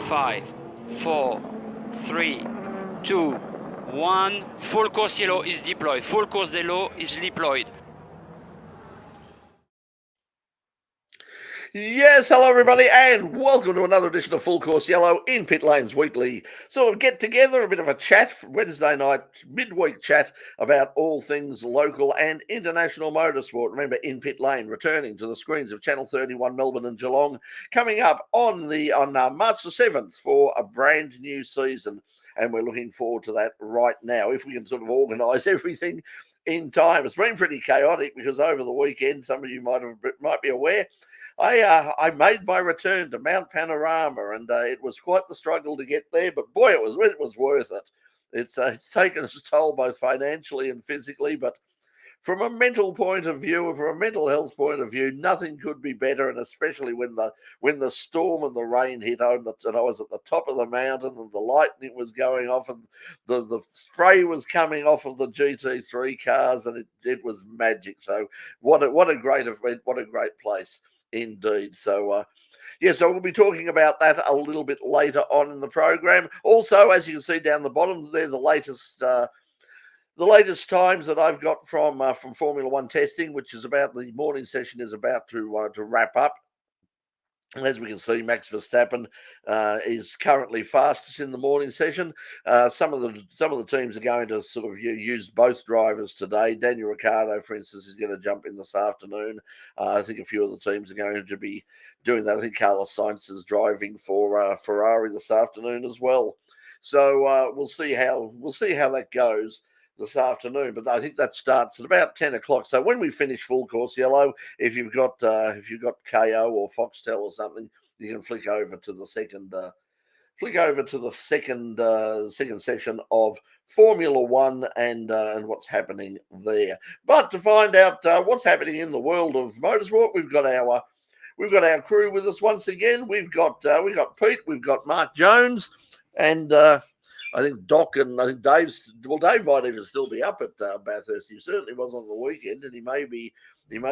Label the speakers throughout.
Speaker 1: 5, 4, 3, 2, 1. Full course yellow is deployed. Full course yellow is deployed.
Speaker 2: Yes, hello everybody, and welcome to another edition of Full Course Yellow in Pit Lane's weekly sort of get together, a bit of a chat, Wednesday night, midweek chat about all things local and international motorsport. Remember, In Pit Lane returning to the screens of Channel 31 Melbourne and Geelong, coming up on March the 7th for a brand new season, and we're looking forward to that right now. If we can sort of organise everything in time. It's been pretty chaotic because over the weekend, some of you might be aware, I made my return to Mount Panorama, and it was quite the struggle to get there, but boy, it was worth it. It's taken its toll both financially and physically, but from a mental point of view, from a mental health point of view, nothing could be better, and especially when the storm and the rain hit home, and I was at the top of the mountain, and the lightning was going off, and the spray was coming off of the GT3 cars, and it was magic. So what a great event, what a great place. Indeed. So, so we'll be talking about that a little bit later on in the program. Also, as you can see down the bottom there, the latest times that I've got from Formula One testing, which is about the morning session is about to wrap up. And as we can see, Max Verstappen is currently fastest in the morning session. Some of the teams are going to sort of use both drivers today. Daniel Ricciardo, for instance, is going to jump in this afternoon. I think a few of the teams are going to be doing that. I think Carlos Sainz is driving for Ferrari this afternoon as well. So we'll see how that goes this afternoon, but I think that starts at about 10 o'clock. So when we finish Full Course Yellow, if you've got KO or Foxtel or something, you can flick over to the second session of Formula One and what's happening there. But to find out what's happening in the world of motorsport, we've got our crew with us once again. We've got Pete, we've got Mark Jones, and I think Doc and I think Dave might even still be up at Bathurst. He certainly was on the weekend, and he may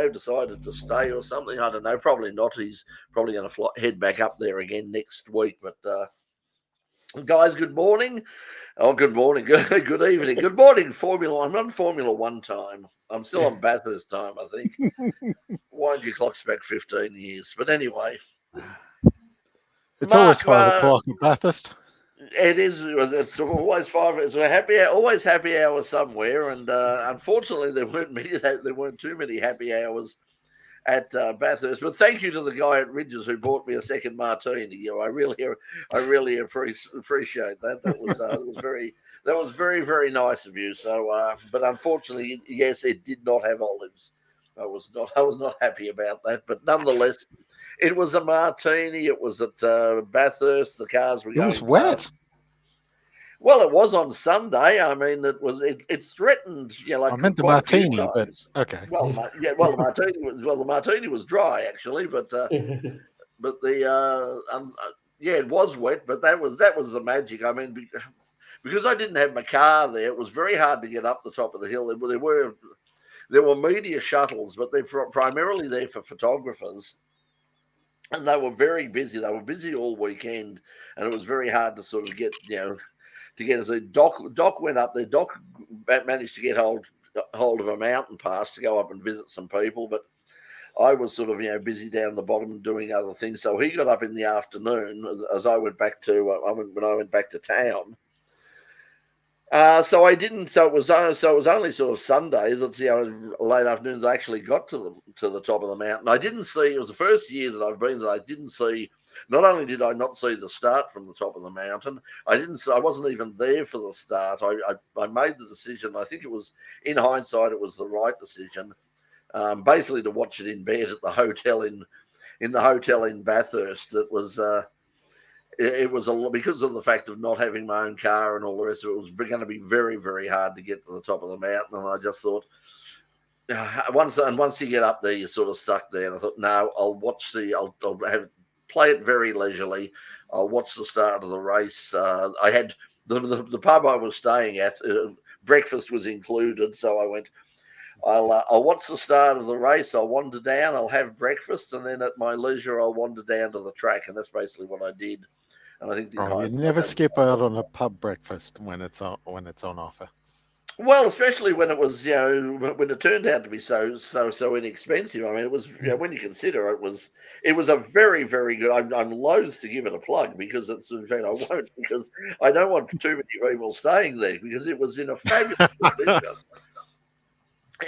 Speaker 2: have decided to stay or something. I don't know. Probably not. He's probably going to head back up there again next week. But guys, good morning. Oh, good morning. Good evening. Good morning, Formula One. I'm on Formula One time. I'm still on Bathurst time, I think. Wind your clocks back 15 years. But anyway.
Speaker 3: It's always 5 o'clock in Bathurst.
Speaker 2: It is. It's always 5. It's always happy hour somewhere, and unfortunately, there weren't too many happy hours at Bathurst. But thank you to the guy at Ridges who bought me a second martini. I really appreciate that. That was very very nice of you. So, but unfortunately, yes, it did not have olives. I was not happy about that, but nonetheless. It was a martini. It was at Bathurst. The cars were going.
Speaker 3: It was wet.
Speaker 2: Past. Well, it was on Sunday. I mean, it's threatened.
Speaker 3: I meant the martini, but okay.
Speaker 2: Well, the martini was dry actually, but it was wet. But that was the magic. I mean, because I didn't have my car there, it was very hard to get up the top of the hill. There were media shuttles, but they're primarily there for photographers. And they were very busy. They were busy all weekend, and it was very hard to sort of get, us. Doc went up there. Doc managed to get hold of a mountain pass to go up and visit some people, but I was sort of, busy down the bottom doing other things. So he got up in the afternoon as I went back to when I went back to town. So I didn't. So it was only sort of Sundays that late afternoons I actually got to the top of the mountain. I didn't see. It was the first year that I've been that I didn't see. Not only did I not see the start from the top of the mountain, I wasn't even there for the start. I made the decision. I think it was, in hindsight, it was the right decision. Basically, to watch it in bed at the hotel in the hotel in Bathurst. It was. It was because of the fact of not having my own car and all the rest of it. It was going to be very, very hard to get to the top of the mountain, and I just thought, once you get up there, you're sort of stuck there. And I thought, no, I'll play it very leisurely. I'll watch the start of the race. I had the pub I was staying at. Breakfast was included, so I went. I'll watch the start of the race. I'll wander down. I'll have breakfast, and then at my leisure, I'll wander down to the track, and that's basically what I did. And I think
Speaker 3: You never skip out on a pub breakfast when it's on offer.
Speaker 2: Well, especially when it was, when it turned out to be so inexpensive. I mean, it was, when you consider it was a very, very good. I'm loath to give it a plug because it's, in fact, I won't, because I don't want too many people staying there, because it was in a fabulous condition.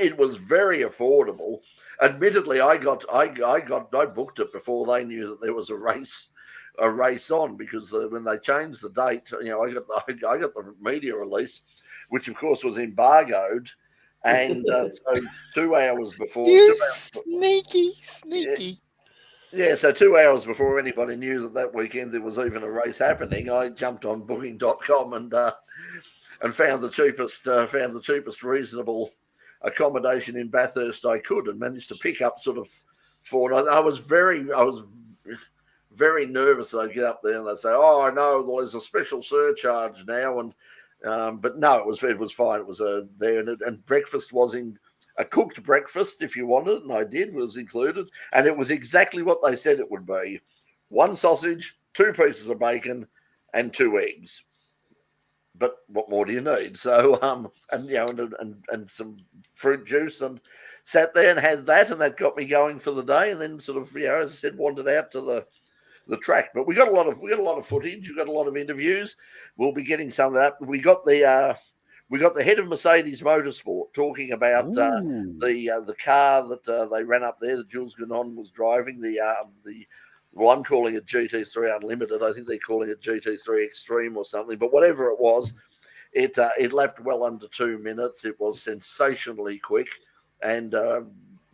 Speaker 2: It was very affordable. Admittedly, I booked it before they knew that there was a race on, because when they changed the date, I got the media release, which of course was embargoed, and so 2 hours before.
Speaker 3: Sneaky.
Speaker 2: Yeah, so 2 hours before anybody knew that weekend there was even a race happening, I jumped on Booking.com and found the cheapest reasonable accommodation in Bathurst I could, and managed to pick up sort of 4 nights. I was very nervous that I'd get up there and they'd say, "Oh, I know there's a special surcharge now," and but no, it was fine. It was there, and breakfast was in a cooked breakfast if you wanted, and I did, was included, and it was exactly what they said it would be: 1 sausage, 2 pieces of bacon, and 2 eggs. But what more do you need? So and some fruit juice, and sat there and had that, and that got me going for the day. And then sort of, as I said, wandered out to the track. But we got a lot of footage. We got a lot of interviews. We'll be getting some of that. We got the head of Mercedes Motorsport talking about the car that they ran up there that Jules Gounon was driving. Well, I'm calling it GT3 Unlimited. I think they're calling it GT3 Extreme or something. But whatever it was, it lapped well under 2 minutes. It was sensationally quick. And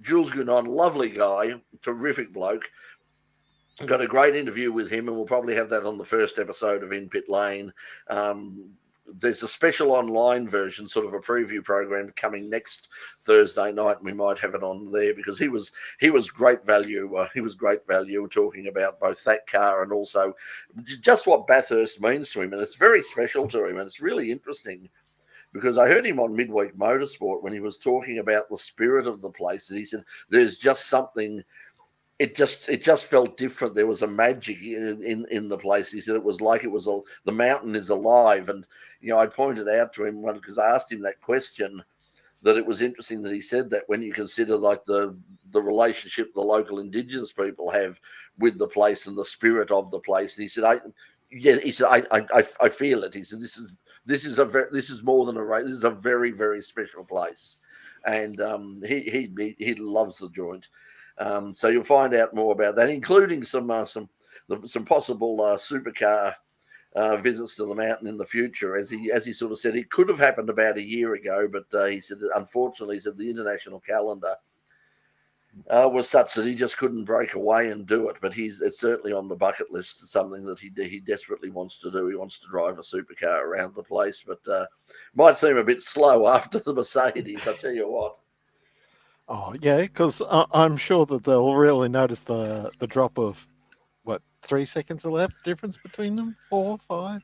Speaker 2: Jules Gounon, lovely guy, terrific bloke. Got a great interview with him, and we'll probably have that on the first episode of In Pit Lane. There's a special online version, sort of a preview program, coming next Thursday night, and we might have it on there, because he was great value. He was great value, talking about both that car and also just what Bathurst means to him, and it's very special to him, and it's really interesting, because I heard him on Midweek Motorsport when he was talking about the spirit of the place, and he said there's just something. It just felt different. There was a magic in the place. He said it was like the mountain is alive. And I pointed out to him, because I asked him that question, that it was interesting that he said that when you consider like the relationship the local Indigenous people have with the place and the spirit of the place. And he said, I feel it. He said this is more than a race. This is a very, very special place, and he loves the joint. So you'll find out more about that, including some possible supercar visits to the mountain in the future. As he sort of said, it could have happened about a year ago, but he said, unfortunately, the international calendar was such that he just couldn't break away and do it. But it's certainly on the bucket list. It's something that he desperately wants to do. He wants to drive a supercar around the place, but might seem a bit slow after the Mercedes, I tell you what.
Speaker 3: Oh yeah, because I'm sure that they'll really notice the drop of 3 seconds of lap difference between them, 4, 5.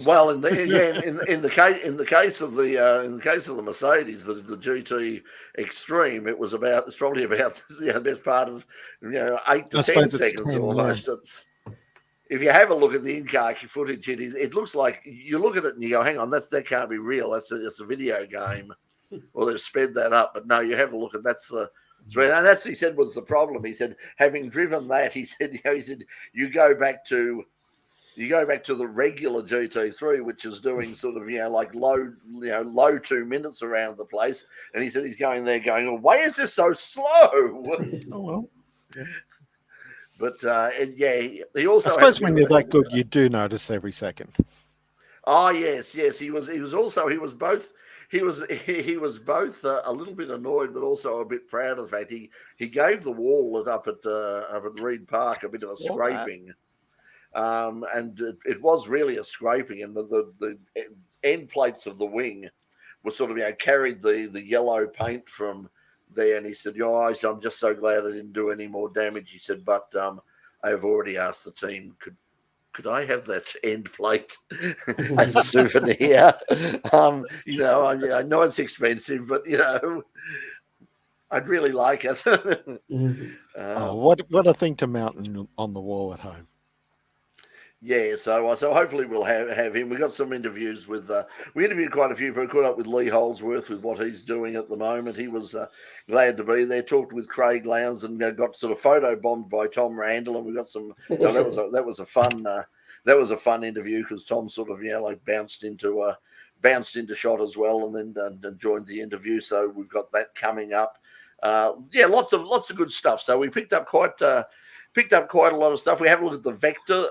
Speaker 2: Well, in the case of the Mercedes, the GT Extreme, it's probably about the best part of 8 to 10 seconds almost. Yeah. If you have a look at the in-car footage, it looks like you look at it and you go, "Hang on, that can't be real. That's a video game." Well, they've sped that up, but no, you have a look, and that's he said was the problem. He said, having driven that, he said you go back to the regular GT3, which is doing sort of like low 2 minutes around the place, and he said he's going there going, "Oh, why is this so slow?"
Speaker 3: Oh well. Yeah.
Speaker 2: But he also. I
Speaker 3: suppose when you're that good, you do notice every second.
Speaker 2: Oh yes. He was both. He was both a little bit annoyed, but also a bit proud of the fact he gave the wall up at Reed Park a bit of a scraping, and it was really a scraping, and the end plates of the wing were sort of carried the yellow paint from there. And he said, I'm just so glad I didn't do any more damage. He said, but I have already asked the team, could I have that end plate as a souvenir? I know it's expensive, but I'd really like it.
Speaker 3: What a thing to mount on the wall at home.
Speaker 2: Yeah, so hopefully we'll have him. We got some interviews with. We interviewed quite a few people. Caught up with Lee Holdsworth with what he's doing at the moment. He was glad to be there. Talked with Craig Lowndes and got sort of photo bombed by Tom Randall, and we got some. So that was a fun interview because Tom sort of like bounced into shot as well, and then joined the interview. So we've got that coming up. Lots of good stuff. So we picked up quite a lot of stuff. We have a look at the Vector,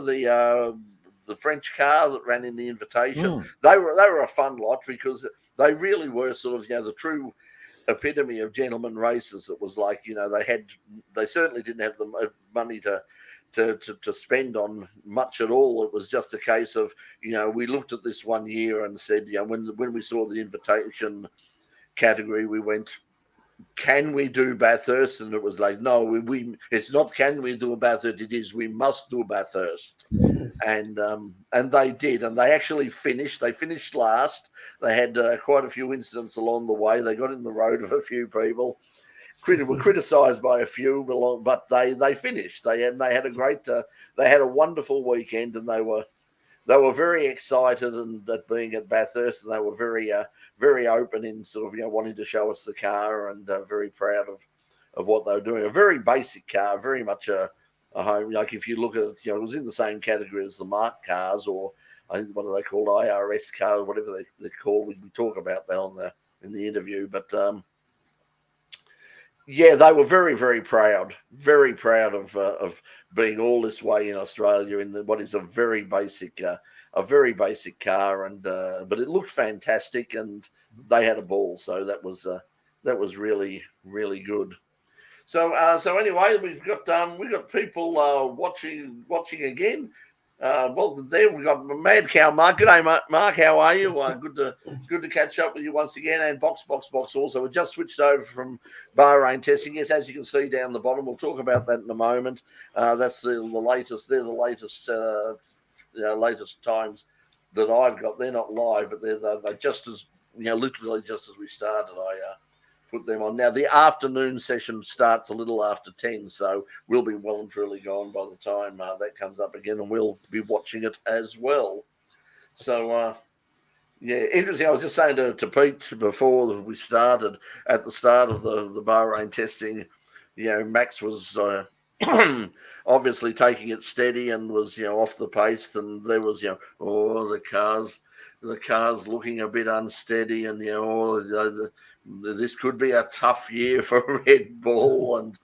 Speaker 2: the French car that ran in the invitation. They were a fun lot because they really were sort of the true epitome of gentleman races. It was like they certainly didn't have the money to spend on much at all. It was just a case of we looked at this one year and said when we saw the invitation category, we went, can we do Bathurst? And it was like, no, it's not can we do Bathurst, it is we must do Bathurst. And they did, and they actually finished. They finished last. They had quite a few incidents along the way. They got in the road of a few people. Were criticised by a few, but they finished. They had a great, they had a wonderful weekend, and they were very excited at being at Bathurst, and they were very open in sort of wanting to show us the car, and very proud of what they were doing. A very basic car, very much a home. Like if you look at it, it was in the same category as the Mark cars, or I think what are they called, IRS cars, whatever they're called. We talk about that in the interview, but they were very, very proud of being all this way in Australia in what is a very basic car, and but it looked fantastic, and they had a ball. So that was really, really good. So anyway, we've got people watching again. There we got Mad Cow Mark. G'day, Mark. How are you? Good to catch up with you once again. And Box also. We just switched over from Bahrain testing. Yes, as you can see down the bottom, we'll talk about that in a moment. That's the latest. They're the latest times that I've got. They're not live, but they're just as literally just as we started. I put them on. Now the afternoon session starts a little after 10, so we'll be well and truly gone by the time that comes up again, and we'll be watching it as well. So interesting. I was just saying to Pete before we started, at the start of the Bahrain testing, Max was obviously taking it steady and was off the pace, and there was the car's looking a bit unsteady, and this could be a tough year for Red Bull, and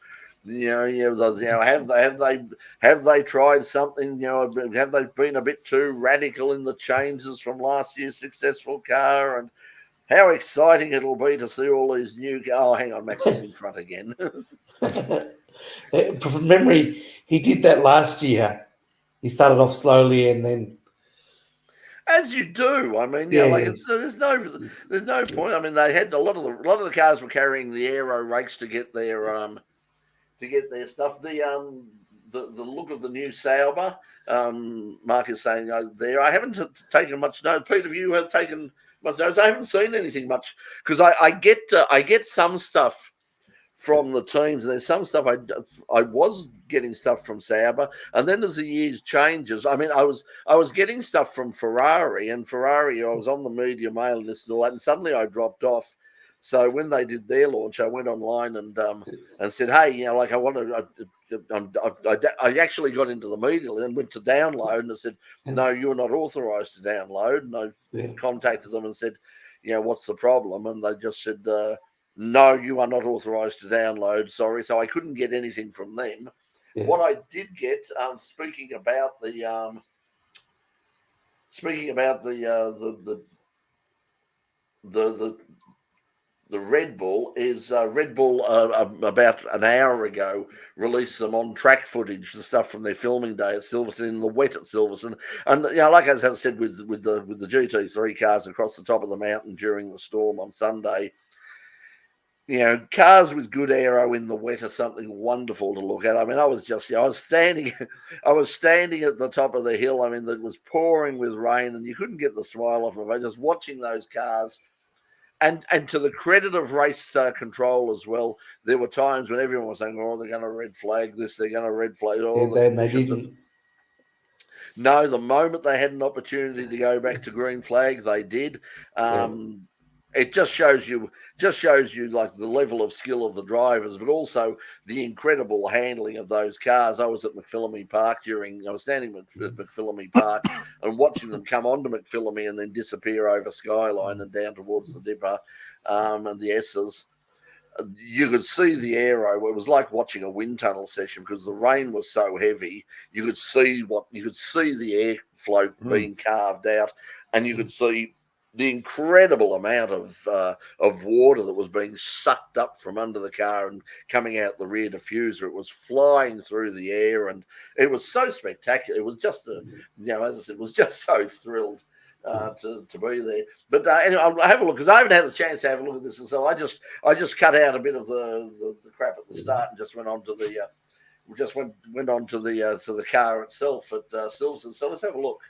Speaker 2: have they tried something? Have they been a bit too radical in the changes from last year's successful car? And how exciting it'll be to see all these new. Oh, hang on, Max is in front again.
Speaker 4: From memory, he did that last year. He started off slowly and then.
Speaker 2: As you do, I mean, there's no point. I mean, they had a lot of the cars were carrying the aero rakes to get their stuff. The look of the new Sauber, Mark is saying there. I haven't taken much note. Peter, have you taken much notes? I haven't seen anything much because I get some stuff from the teams. There's some stuff I was getting stuff from Sauber, and then as the years changes, I mean, I was getting stuff from Ferrari, and Ferrari, I was on the media mailing list and all that, and suddenly I dropped off. So when they did their launch, I went online and said, hey, I wanted. I actually got into the media and went to download, and I said, no, you're not authorised to download. And I contacted them and said, what's the problem? And they just said, no, you are not authorised to download. Sorry. So I couldn't get anything from them. Yeah. What I did get, speaking about the Red Bull is Red Bull about an hour ago released some on-track footage, the stuff from their filming day at Silverstone, in the wet at Silverstone, and like I said, with the GT3 cars across the top of the mountain during the storm on Sunday. Cars with good aero in the wet are something wonderful to look at. I mean, I was standing at the top of the hill. I mean, it was pouring with rain, and you couldn't get the smile off my face just watching those cars. And to the credit of race control as well, there were times when everyone was saying, "Oh, they're going to red flag this, they're going to red flag."
Speaker 4: And they didn't.
Speaker 2: No, the moment they had an opportunity to go back to green flag, they did. It just shows you like the level of skill of the drivers, but also the incredible handling of those cars. I was at McPhillamy Park I was standing at McPhillamy Park and watching them come onto McPhillamy and then disappear over Skyline and down towards the Dipper and the S's. You could see the aero. It was like watching a wind tunnel session because the rain was so heavy. You could see the air flow being carved out, and you could see the incredible amount of water that was being sucked up from under the car and coming out the rear diffuser. It was flying through the air, and it was so spectacular. It was just, as I said, was just so thrilled to be there. But anyway, I'll have a look because I haven't had a chance to have a look at this, and so I just cut out a bit of the crap at the start and just went on to the went on to the car itself at Silverstone. So let's have a look.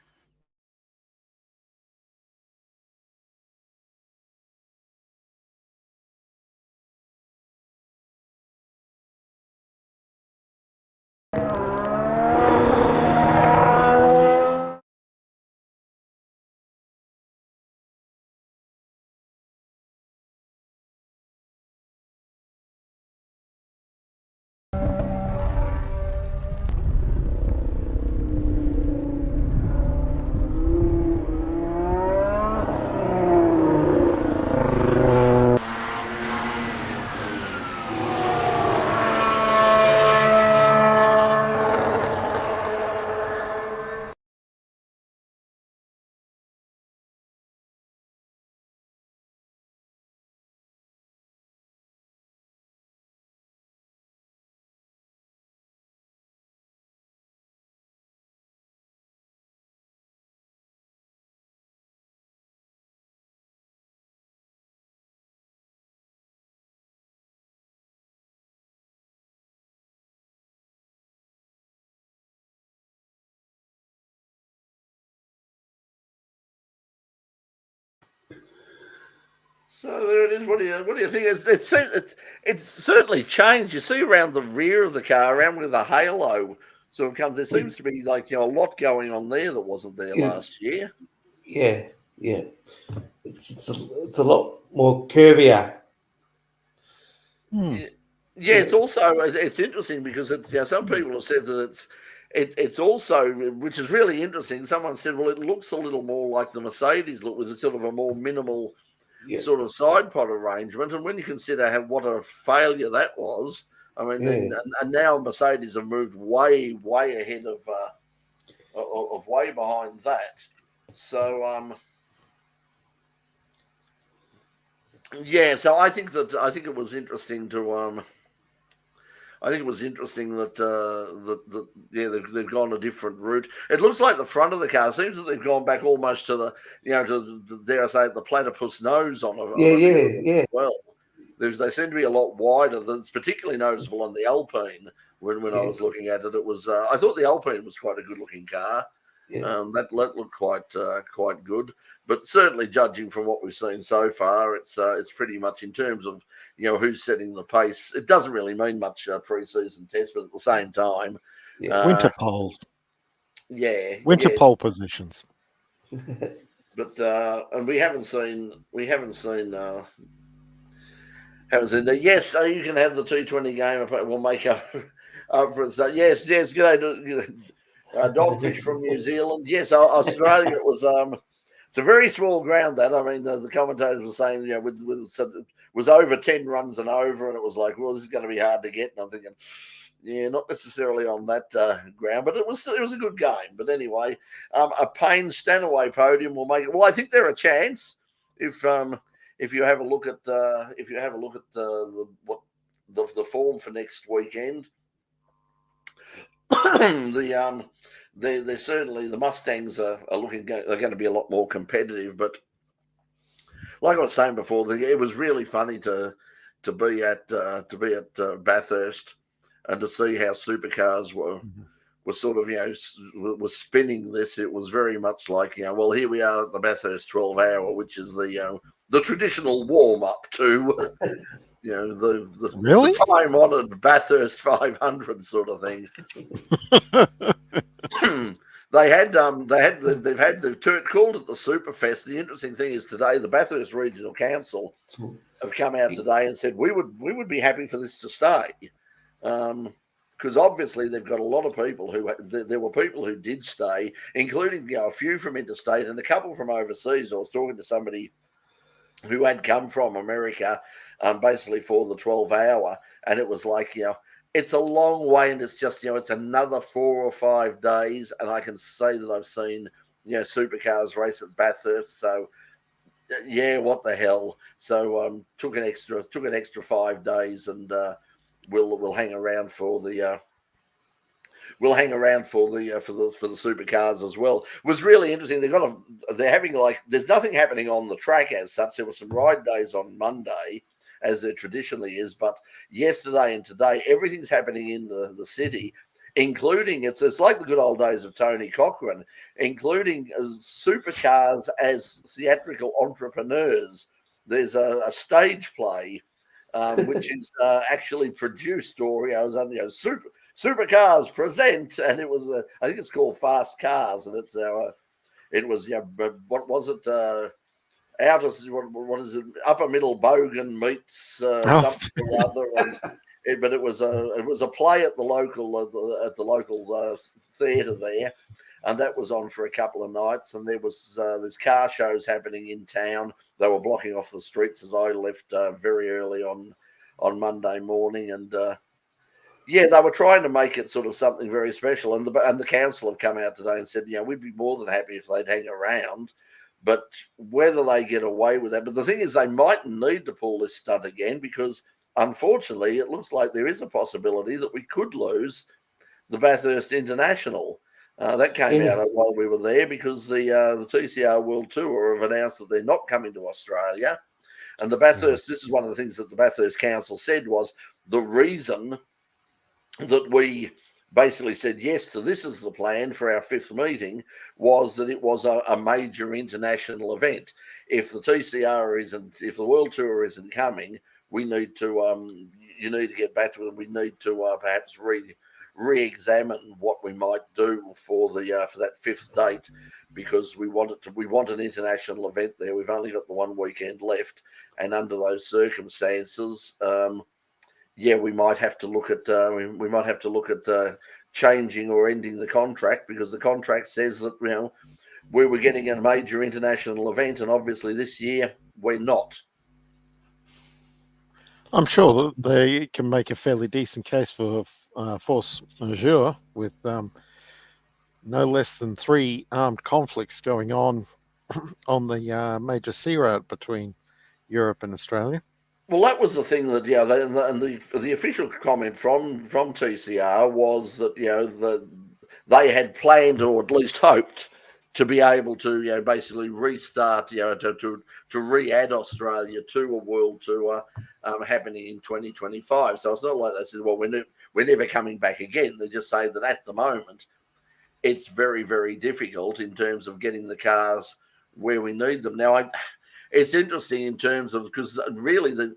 Speaker 2: So there it is. What do you think? It's certainly changed. You see around the rear of the car, around where the halo sort of comes. There seems to be a lot going on there that wasn't there last year.
Speaker 4: Yeah. It's a lot more curvier.
Speaker 2: Yeah, it's interesting because some people have said that it's also, which is really interesting. Someone said, well, it looks a little more like the Mercedes look with a sort of a more minimal sort of side pod arrangement. And when you consider what a failure that was, I mean, and now Mercedes have moved way ahead of way behind that. So so I think it was interesting to I think it was interesting that they've gone a different route. It looks like the front of the car seems that they've gone back almost to the dare I say the platypus nose on a well. They seem to be a lot wider. That's particularly noticeable on the Alpine. When I was looking at it, it was I thought the Alpine was quite a good looking car. That looked quite good. But certainly, judging from what we've seen so far, it's pretty much in terms of who's setting the pace. It doesn't really mean much pre-season test, but at the same time,
Speaker 3: winter poles.
Speaker 2: Winter
Speaker 3: pole positions.
Speaker 2: But and we haven't seen that. Yes, you can have the T20 game. We'll make up for it. So yes. Good day. Dogfish from New Zealand. Yes, Australia. It was. It's a very small ground. That I mean, the commentators were saying, was over 10 runs and over, and it was like, well, this is going to be hard to get. And I'm thinking, not necessarily on that ground, but it was a good game. But anyway, a Payne Stanaway podium will make it. Well, I think they're a chance if you have a look at the form for next weekend. They're certainly, the Mustangs are going to be a lot more competitive. But like I was saying before, it was really funny to be at Bathurst and to see how supercars were sort of was spinning this. It was very much like well, here we are at the Bathurst 12 hour, which is the traditional warm up to the time honoured Bathurst 500 sort of thing. they've called it the Superfest. The interesting thing is today the Bathurst Regional Council have come out today and said we would be happy for this to stay, because obviously they've got a lot of people there were people who did stay, including a few from interstate and a couple from overseas. I was talking to somebody who had come from America, basically for the 12-hour, and it was like, it's a long way, and it's just, it's another 4 or 5 days, and I can say that I've seen, supercars race at Bathurst, so yeah, what the hell. So took an extra 5 days, and we'll hang around for the for the supercars as well. It was really interesting. They're having there's nothing happening on the track as such. There were some ride days on Monday, as there traditionally is, but yesterday and today everything's happening in the city, including it's like the good old days of Tony Cochrane, including supercars as theatrical entrepreneurs. There's a stage play which is actually produced, or Supercars present, and it was I think it's called Fast Cars, and it's it was what was it? What is it? Upper Middle Bogan meets something or other, but it was a play at the local theatre there, and that was on for a couple of nights. And there's car shows happening in town. They were blocking off the streets as I left very early on Monday morning, and they were trying to make it sort of something very special. And the council have come out today and said, we'd be more than happy if they'd hang around, but whether they get away with that. But the thing is, they mightn't need to pull this stunt again, because unfortunately, it looks like there is a possibility that we could lose the Bathurst International. That came out while we were there, because the TCR World Tour have announced that they're not coming to Australia. And the Bathurst, this is one of the things that the Bathurst Council said was the reason that we basically said yes to this as the plan for our 5th meeting was that it was a major international event. If the TCR if the World Tour isn't coming, we need to you need to get back to it, and we need to perhaps re-examine what we might do for that 5th date, because we want an international event there. We've only got the 1 weekend left, and under those circumstances, we might have to look at changing or ending the contract, because the contract says that we were getting a major international event, and obviously this year we're not.
Speaker 3: I'm sure that they can make a fairly decent case for force majeure with no less than 3 armed conflicts going on the major sea route between Europe and Australia.
Speaker 2: Well, that was the thing that the official comment from TCR was that they had planned, or at least hoped, to be able to basically restart to re-add Australia to a world tour happening in 2025. So it's not like they said, well, we're never coming back again. They just say that at the moment it's very, very difficult in terms of getting the cars where we need them. Now, it's interesting in terms of, because really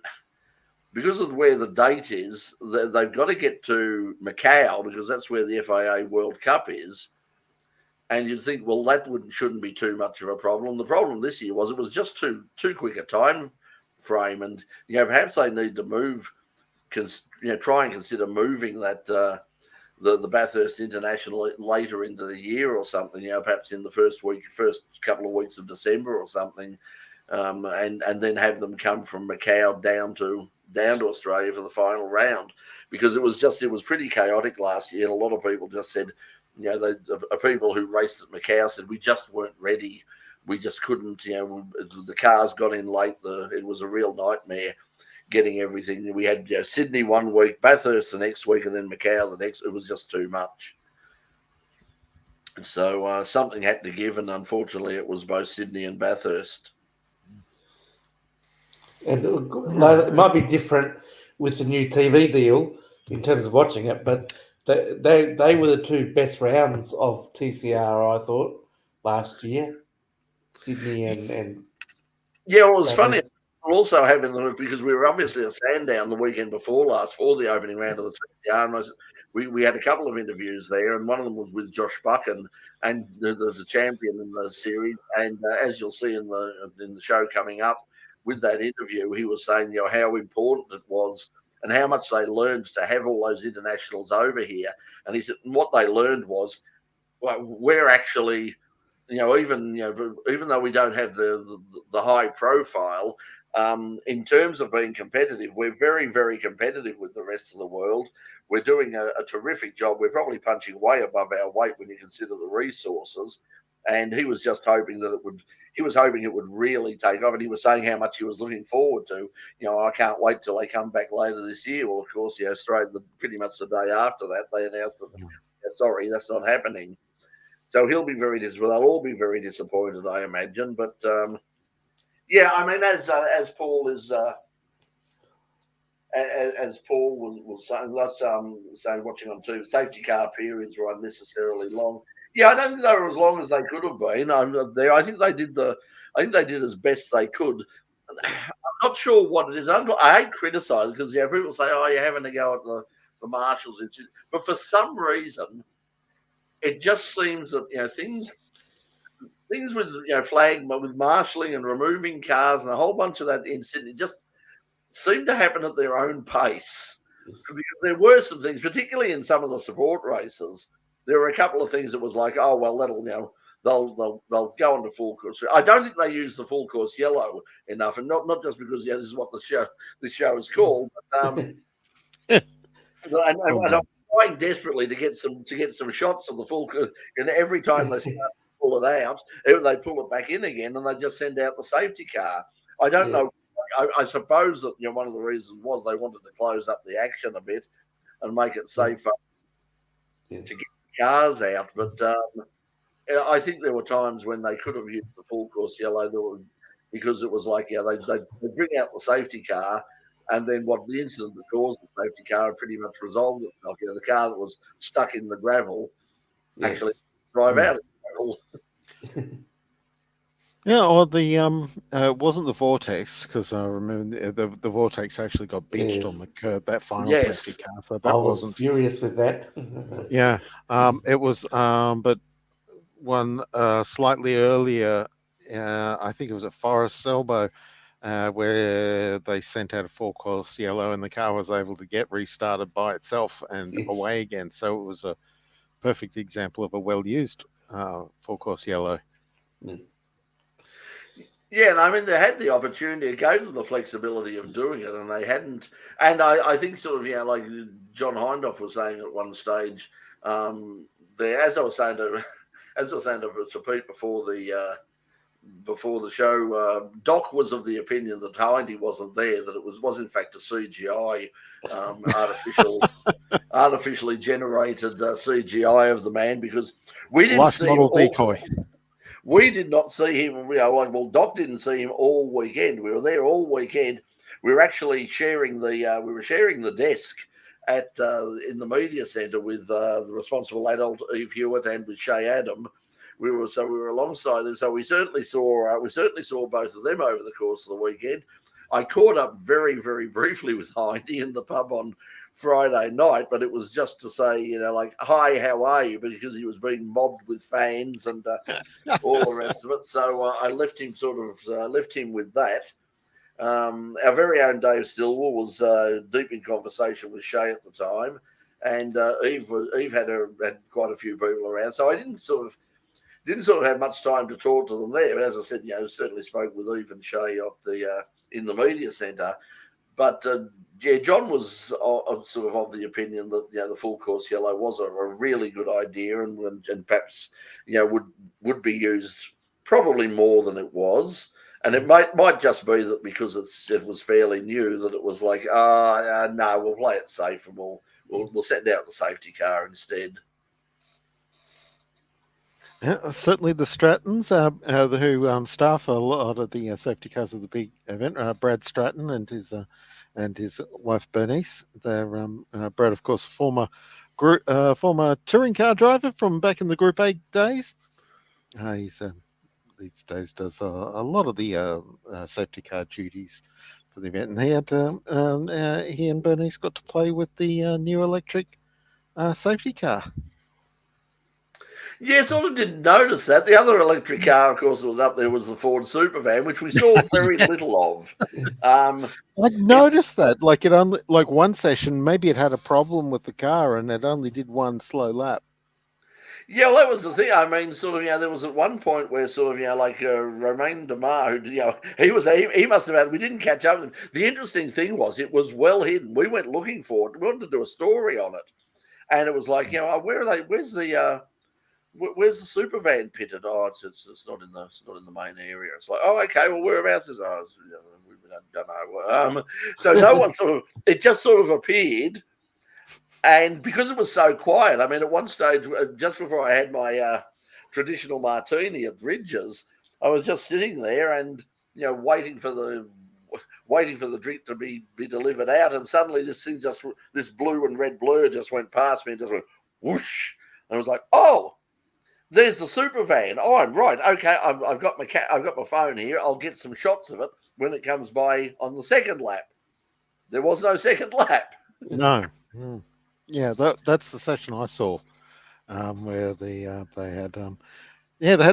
Speaker 2: because of where the date is, they've got to get to Macau, because that's where the FIA World Cup is. And you'd think, well, that shouldn't be too much of a problem. The problem this year was it was just too quick a time frame, and perhaps they need to move, try and consider moving that the Bathurst International later into the year or something. Perhaps in the first couple of weeks of December or something. And then have them come from Macau down to Australia for the final round, because it was pretty chaotic last year, and a lot of people just said, the people who raced at Macau said we just weren't ready, we just couldn't, the cars got in late, it was a real nightmare getting everything. We had Sydney 1 week, Bathurst the next week, and then Macau the next. It was just too much. So something had to give, and unfortunately it was both Sydney and Bathurst.
Speaker 4: And it might be different with the new TV deal in terms of watching it, but they were the 2 best rounds of TCR, I thought, last year. Sydney and
Speaker 2: it was funny. we'll also have in the because we were obviously at Sandown the weekend before last for the opening round of the TCR, and we had a couple of interviews there, and one of them was with Josh Buchan, and there's a champion in the series, and as you'll see in the show coming up with that interview, he was saying how important it was and how much they learned to have all those internationals over here, and he said what they learned was we're actually. Even though we don't have the high profile, in terms of being competitive, we're very, very competitive with the rest of the world. We're doing a terrific job. We're probably punching way above our weight when you consider the resources. And he was just hoping that he was hoping it would really take off. And he was saying how much he was looking forward to. I can't wait till they come back later this year. Well, of course, pretty much the day after that, they announced that, sorry, that's not happening. So he'll be very disappointed. They'll all be very disappointed, I imagine. But as Paul is, as Paul was saying, watching on TV, safety car periods were unnecessarily long. Yeah, I don't think they were as long as they could have been. I think they did as best they could. I'm not sure what it is. I hate criticising because people say, "Oh, you're having to go at the marshals," but for some reason. It just seems that things with flag with marshalling and removing cars and a whole bunch of that in Sydney just seem to happen at their own pace. Because there were some things, particularly in some of the support races, there were a couple of things that was like, oh well, they'll go on to full course. I don't think they use the full course yellow enough, and not just because this is what this show is called, but and I'm trying desperately to get some shots of the full, and every time they start to pull it out, they pull it back in again, and they just send out the safety car. I don't know. I suppose that one of the reasons was they wanted to close up the action a bit and make it safer to get the cars out. But I think there were times when they could have used the full course yellow because it was like they bring out the safety car. And then the incident that caused the safety car pretty much resolved itself. The car that was stuck in the gravel actually drive out of the gravel.
Speaker 3: Yeah, or it wasn't the vortex because I remember the vortex actually got benched on the curb. That final safety car, so that wasn't
Speaker 4: furious with that.
Speaker 3: Yeah, it was, but one slightly earlier, I think it was at Forest Elbow. Where they sent out a full course yellow and the car was able to get restarted by itself and away again. So it was a perfect example of a well-used full course yellow.
Speaker 2: Yeah, and I mean, they had the opportunity to go to the flexibility of doing it, and they hadn't. And I think sort of, like John Hindhoff was saying at one stage, as I was saying to Pete before the show, Doc was of the opinion that Hindy wasn't there, that it was in fact a CGI, artificially generated CGI of the man, because we didn't see him
Speaker 3: decoy.
Speaker 2: We did not see him. Doc didn't see him all weekend. We were there all weekend. We were actually sharing the desk at in the media centre with the responsible adult Eve Hewitt and with Shay Adam. We were alongside them, so we certainly saw both of them over the course of the weekend. I caught up very, very briefly with Hindy in the pub on Friday night, but it was just to say, like, hi, how are you? Because he was being mobbed with fans and all the rest of it. So I left him with that. Our very own Dave Stillwell was deep in conversation with Shay at the time, and Eve had quite a few people around, so I didn't sort of have much time to talk to them there. But as I said, certainly spoke with Eve and Shay in the media centre. But John was of the opinion that the full course yellow was a really good idea, and perhaps would be used probably more than it was. And it might just be that because it was fairly new that it was like, no, we'll play it safe and we'll send out the safety car instead.
Speaker 3: Yeah, certainly the Strattons, who staff a lot of the safety cars of the big event. Brad Stratton and his wife Bernice. They're Brad, of course, former touring car driver from back in the Group A days. He's these days does a lot of the safety car duties for the event, and he and Bernice got to play with the new electric safety car.
Speaker 2: Yeah, sort of didn't notice that. The other electric car, of course, that was up there was the Ford Supervan, which we saw very little of.
Speaker 3: I noticed that, like it only like one session, maybe it had a problem with the car and it only did one slow lap.
Speaker 2: Yeah, well, that was the thing. I mean, sort of, there was at one point where sort of, like Romain Demar, who, he must have had, we didn't catch up with him. The interesting thing was it was well hidden. We went looking for it. We wanted to do a story on it. And it was like, where are they? Where's the Supervan pitted? Oh, it's not in the main area. It's like, oh, okay, well, whereabouts is ours? We don't know. So no one it just sort of appeared. And because it was so quiet, I mean, at one stage, just before I had my traditional martini at Ridges, I was just sitting there and waiting for the drink to be delivered out, and suddenly this blue and red blur just went past me and just went whoosh, and I was like, oh, there's the Supervan. Oh, I'm right. Okay, I've got my phone here. I'll get some shots of it when it comes by on the second lap. There was no second lap.
Speaker 3: No. Yeah, that's the session I saw, where they had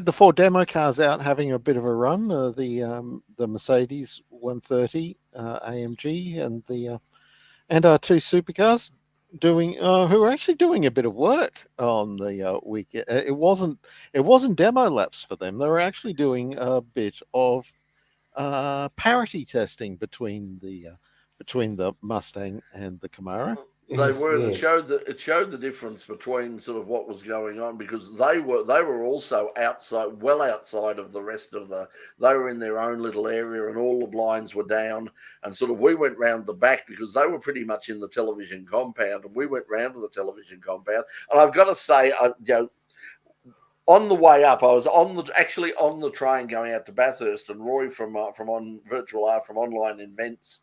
Speaker 3: the 4 demo cars out having a bit of a run. The Mercedes 130 AMG and our 2 supercars who were actually doing a bit of work on the weekend. It wasn't demo laps for them. They were actually doing a bit of parity testing between the Mustang and the Camaro.
Speaker 2: They were. Yes. It showed the difference between sort of what was going on, because they were also well outside of the rest of they were in their own little area and all the blinds were down, and sort of we went round the back because they were pretty much in the television compound, and we went round to the television compound. And I've got to say, on the way up, I was on the train going out to Bathurst, and Roy from Online Invent,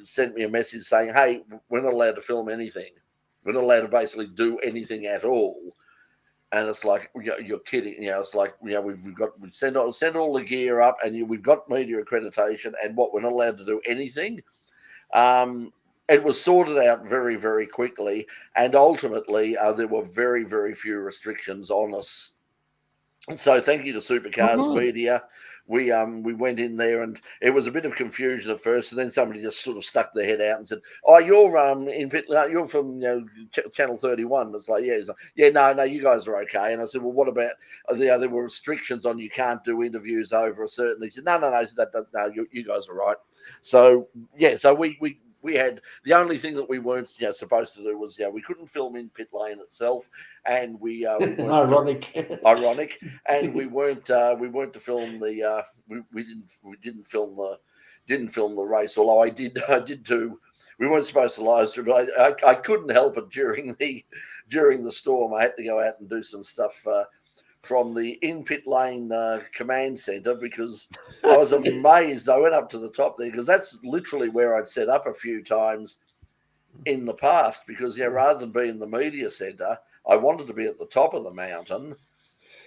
Speaker 2: sent me a message saying, "Hey, we're not allowed to film anything. We're not allowed to basically do anything at all." And it's like, you're kidding. It's like, we've sent all the gear up, and we've got media accreditation, and we're not allowed to do anything. It was sorted out very, very quickly, and ultimately there were very, very few restrictions on us. So thank you to Supercars Media. We went in there, and it was a bit of confusion at first, and then somebody just sort of stuck their head out and said, "Oh, you're in pit, you're from Channel 31." It's like, yeah, like, yeah, no, you guys are okay. And I said, well, what about there were restrictions on you can't do interviews over a certain. He said, no, you guys are right. So yeah, so we had the only thing that we weren't supposed to do was we couldn't film in pit lane itself, and we
Speaker 4: ironic,
Speaker 2: and we weren't to film the we didn't film the race. Although I did do. We weren't supposed to live stream, but I couldn't help it during the storm. I had to go out and do some stuff from the in-pit lane command center, because I was amazed. I went up to the top there because that's literally where I'd set up a few times in the past, because rather than be in the media center, I wanted to be at the top of the mountain.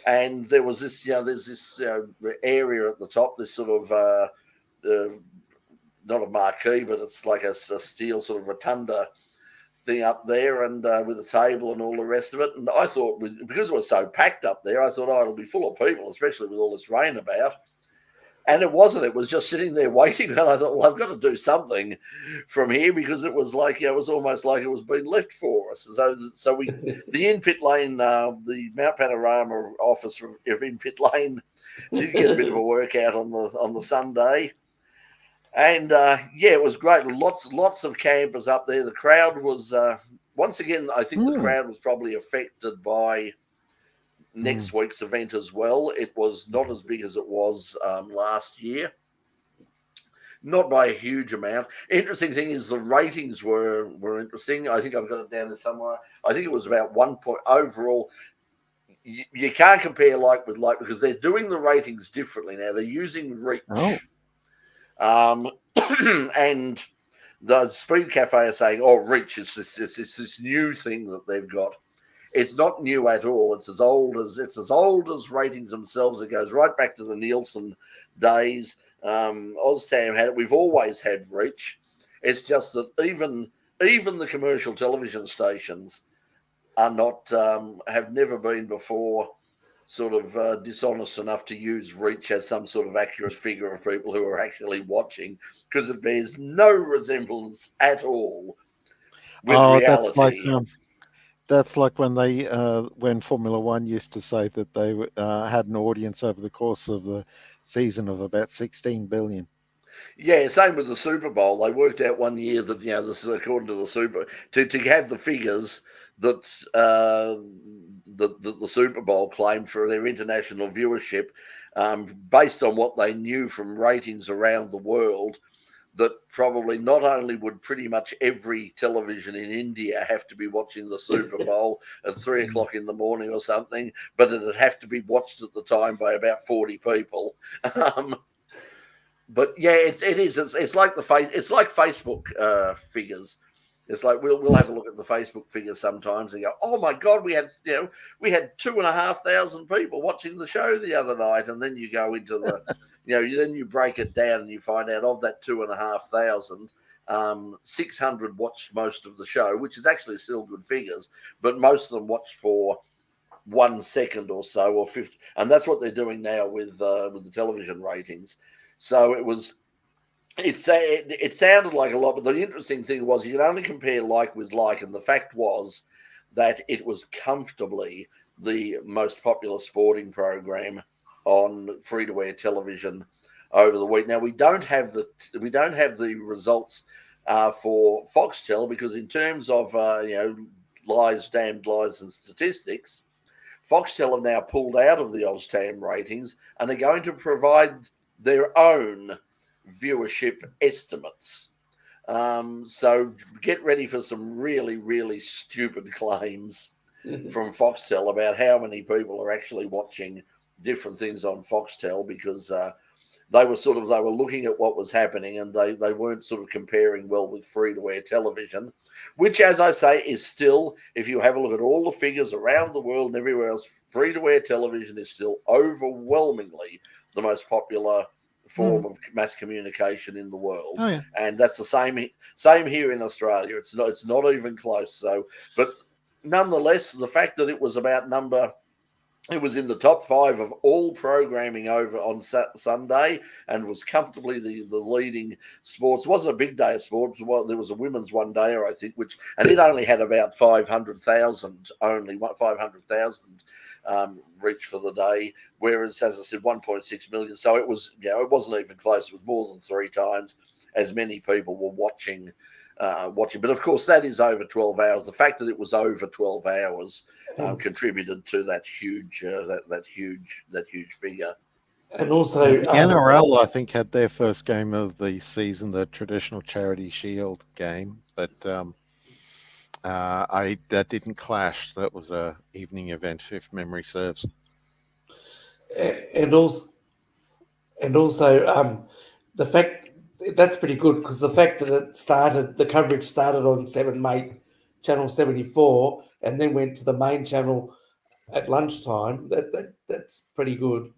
Speaker 2: And there was this, there's this area at the top, this sort of not a marquee, but it's like a steel sort of rotunda thing up there, and with a table and all the rest of it. And I thought, because it was so packed up there, I thought, oh, it'll be full of people, especially with all this rain about. And it wasn't. It was just sitting there waiting. And I thought, well, I've got to do something from here, because it was like, it was almost like it was being left for us. So we, the in-pit lane, the Mount Panorama office of in-pit lane did get a bit of a workout on the Sunday. And it was great. Lots of campers up there. The crowd was once again, I think the crowd was probably affected by next week's event as well. It was not as big as it was last year, not by a huge amount. Interesting thing is the ratings were interesting. I think I've got it down there somewhere. I think it was about 1 point overall. You can't compare like with like, because they're doing the ratings differently now. They're using reach. And the Speed Cafe are saying, "Oh, Reach is this new thing that they've got." It's not new at all. It's as old as ratings themselves. It goes right back to the Nielsen days. Oztam had it. We've always had reach. It's just that even the commercial television stations are not have never been before sort of dishonest enough to use reach as some sort of accurate figure of people who are actually watching, because it bears no resemblance at all with reality.
Speaker 3: That's like when when Formula One used to say that they had an audience over the course of the season of about 16 billion.
Speaker 2: Yeah, same with the Super Bowl. They worked out one year that, this is according to the to have the figures that the Super Bowl claimed for their international viewership, based on what they knew from ratings around the world, that probably not only would pretty much every television in India have to be watching the Super Bowl at 3 o'clock in the morning or something, but it'd have to be watched at the time by about 40 people. But yeah, it is. It's like Facebook figures. It's like we'll have a look at the Facebook figures sometimes and go, oh my God, we had 2,500 people watching the show the other night, and then you go into the, then you break it down and you find out of that 2,500, 600 watched most of the show, which is actually still good figures, but most of them watched for 1 second or so, or 50, and that's what they're doing now with the television ratings. So it sounded like a lot, but the interesting thing was you can only compare like with like, and the fact was that it was comfortably the most popular sporting program on free-to-air television over the week. Now we don't have the results for Foxtel, because in terms of damned lies and statistics, Foxtel have now pulled out of the Oztam ratings and are going to provide their own viewership estimates. So get ready for some really, really stupid claims from Foxtel about how many people are actually watching different things on Foxtel, because they were looking at what was happening, and they weren't sort of comparing well with free-to-air television, which, as I say, is still, if you have a look at all the figures around the world and everywhere else, free-to-air television is still overwhelmingly the most popular form of mass communication in the world.
Speaker 3: Oh, yeah.
Speaker 2: And that's the same here in Australia. It's not even close. So, but nonetheless, the fact that it was it was in the top 5 of all programming over on Sunday, and was comfortably the leading sports. It wasn't a big day of sports. Well, there was a women's one dayer, I think, and it only had about 500,000 reach for the day, whereas, as I said, 1.6 million. So it was, it wasn't even close. It was more than 3 times as many people were watching. But of course, that is over 12 hours. The fact that it was over 12 hours contributed to that huge figure.
Speaker 4: And also,
Speaker 3: the NRL, I think, had their first game of the season, the traditional Charity Shield game, but that didn't clash. That was a evening event, if memory serves.
Speaker 4: And also, the fact that's pretty good, because the fact that the coverage started on 7 Mate, channel 74, and then went to the main channel at lunchtime. That's pretty good.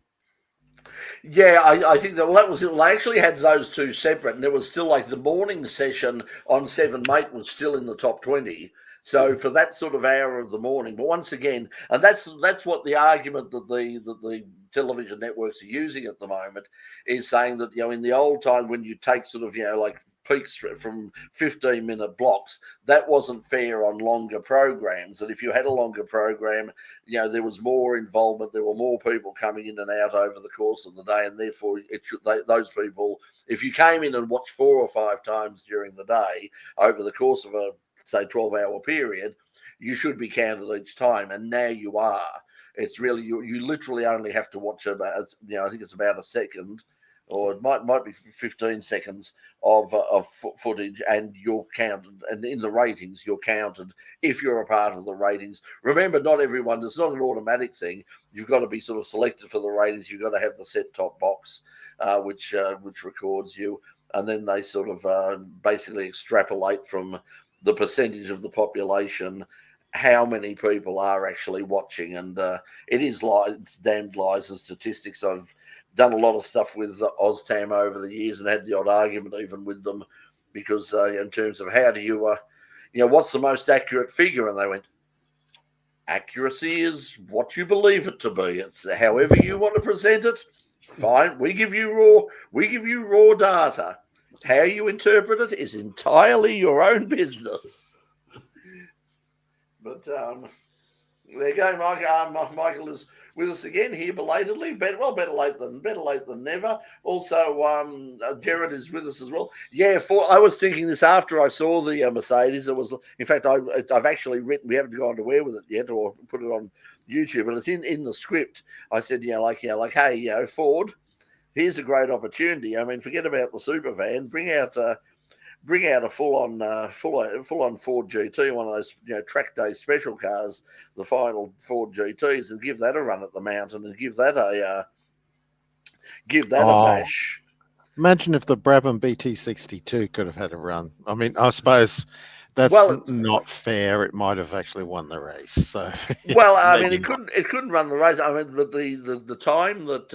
Speaker 2: Yeah, I think that was it. They actually had those two separate, and there was still like the morning session on 7 Mate was still in the top 20. So for that sort of hour of the morning, but once again, and that's what the argument that the television networks are using at the moment is saying that, in the old time when you take sort of like peaks from 15-minute blocks, that wasn't fair on longer programs. That if you had a longer program, there was more involvement, there were more people coming in and out over the course of the day, and therefore those people, if you came in and watched 4 or 5 times during the day over the course of a, say, 12-hour period, you should be counted each time, and now you are. It's really, you literally only have to watch about, I think it's about a second, or it might be 15 seconds of footage, and you're counted, and in the ratings you're counted if you're a part of the ratings. Remember, not everyone, it's not an automatic thing. You've got to be sort of selected for the ratings. You've got to have the set-top box which records you, and then they sort of basically extrapolate from the percentage of the population how many people are actually watching, and it's damned lies and statistics. I've done a lot of stuff with OzTam over the years and had the odd argument even with them because in terms of how do you, what's the most accurate figure? And they went, accuracy is what you believe it to be. It's however you want to present it. Fine, we give you raw data. How you interpret it is entirely your own business. But there you go, Mike. Michael is with us again here belatedly. Better late than never. Also, Jared is with us as well. Yeah, I was thinking this after I saw the Mercedes. It was, in fact, I've actually written. We haven't gone to where with it yet, or put it on YouTube, but it's in the script. I said, hey, Ford, here's a great opportunity. I mean, forget about the super van. Bring out a full-on Ford GT, one of those track day special cars, the final Ford GTs, and give that a run at the mountain and give that a bash.
Speaker 3: Imagine if the Brabham BT62 could have had a run. I mean, I suppose that's not fair. It might have actually won the race. So
Speaker 2: I mean, it couldn't run the race. I mean, but the time that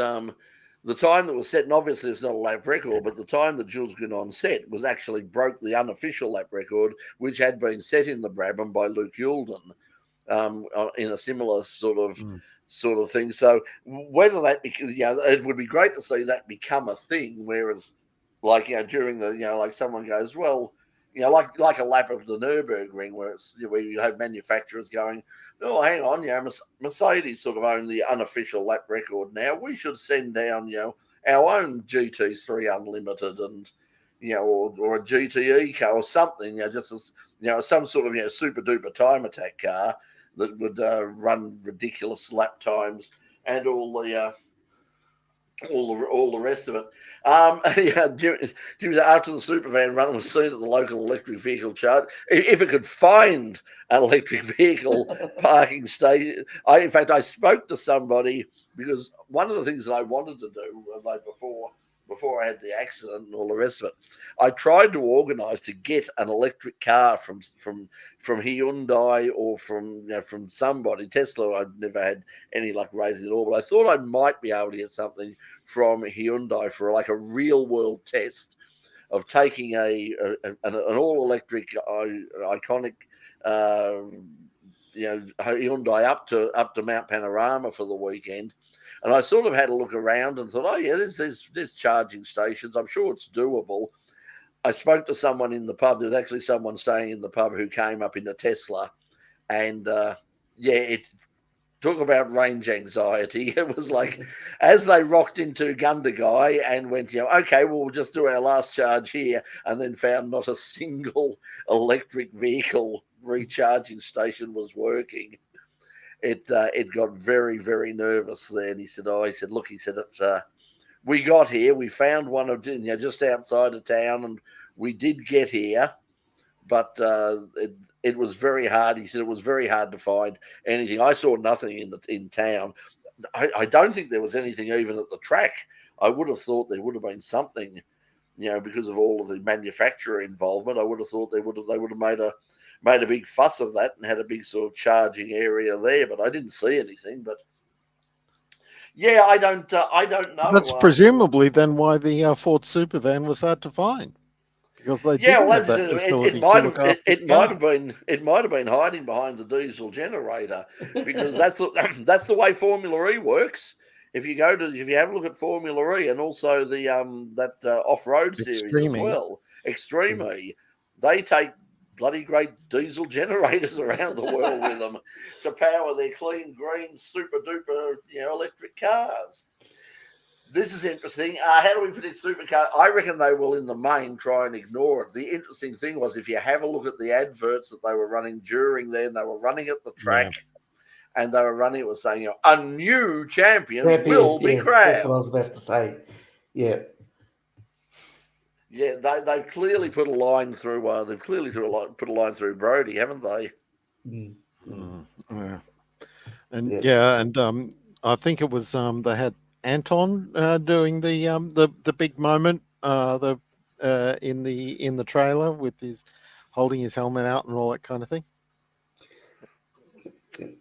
Speaker 2: the time that was set, and obviously it's not a lap record, but the time that Jules Gounon set was actually broke the unofficial lap record, which had been set in the Brabham by Luke Youlden in a similar sort of thing. So whether that, it would be great to see that become a thing. Whereas, during the, like someone goes, well, like a lap of the Nürburgring, where you have manufacturers going, oh, hang on, Mercedes sort of own the unofficial lap record now. We should send down, our own GT3 Unlimited and, or a GTE car or something, just as, some sort of, super duper time attack car that would run ridiculous lap times and all the rest of it. After the supervan run was seen at the local electric vehicle charge, if it could find an electric vehicle parking station. In fact, I spoke to somebody because one of the things that I wanted to do before I had the accident and all the rest of it, I tried to organise to get an electric car from Hyundai or from somebody. Tesla, I'd never had any luck raising at all, but I thought I might be able to get something from Hyundai for like a real world test of taking an all electric iconic Hyundai up to Mount Panorama for the weekend. And I sort of had a look around and thought, oh yeah, there's charging stations. I'm sure it's doable. I spoke to someone in the pub. There was actually someone staying in the pub who came up in a Tesla, and it talk about range anxiety. It was like as they rocked into Gundagai and went, okay, well, we'll just do our last charge here, and then found not a single electric vehicle recharging station was working. It got very, very nervous there. And he said, look, it's we got here, we found one of just outside of town, and we did get here, but it was very hard. He said it was very hard to find anything. I saw nothing in town. I don't think there was anything even at the track. I would have thought there would have been something, because of all of the manufacturer involvement. I would have thought they would have made a big fuss of that and had a big sort of charging area there, but I didn't see anything. But yeah, I don't know.
Speaker 3: That's presumably then why the Ford Supervan was hard to find, because they didn't have that facility.
Speaker 2: It might have been hiding behind the diesel generator, because that's the way Formula E works. If you have a look at Formula E and also the that off-road series as well, Extreme E, they take bloody great diesel generators around the world with them to power their clean, green, super duper, electric cars. This is interesting. How do we predict supercar? I reckon they will, in the main, try and ignore it. The interesting thing was, if you have a look at the adverts that they were running during then, they were running at the track, and they were running. It was saying, a new champion will be crowned.
Speaker 4: That's what I was about to say. Yeah.
Speaker 2: Yeah, they've clearly put a line through. They've clearly put a line through Brody, haven't they?
Speaker 3: Yeah. And I think it was they had Anton doing the big moment in the trailer with his holding his helmet out and all that kind of thing.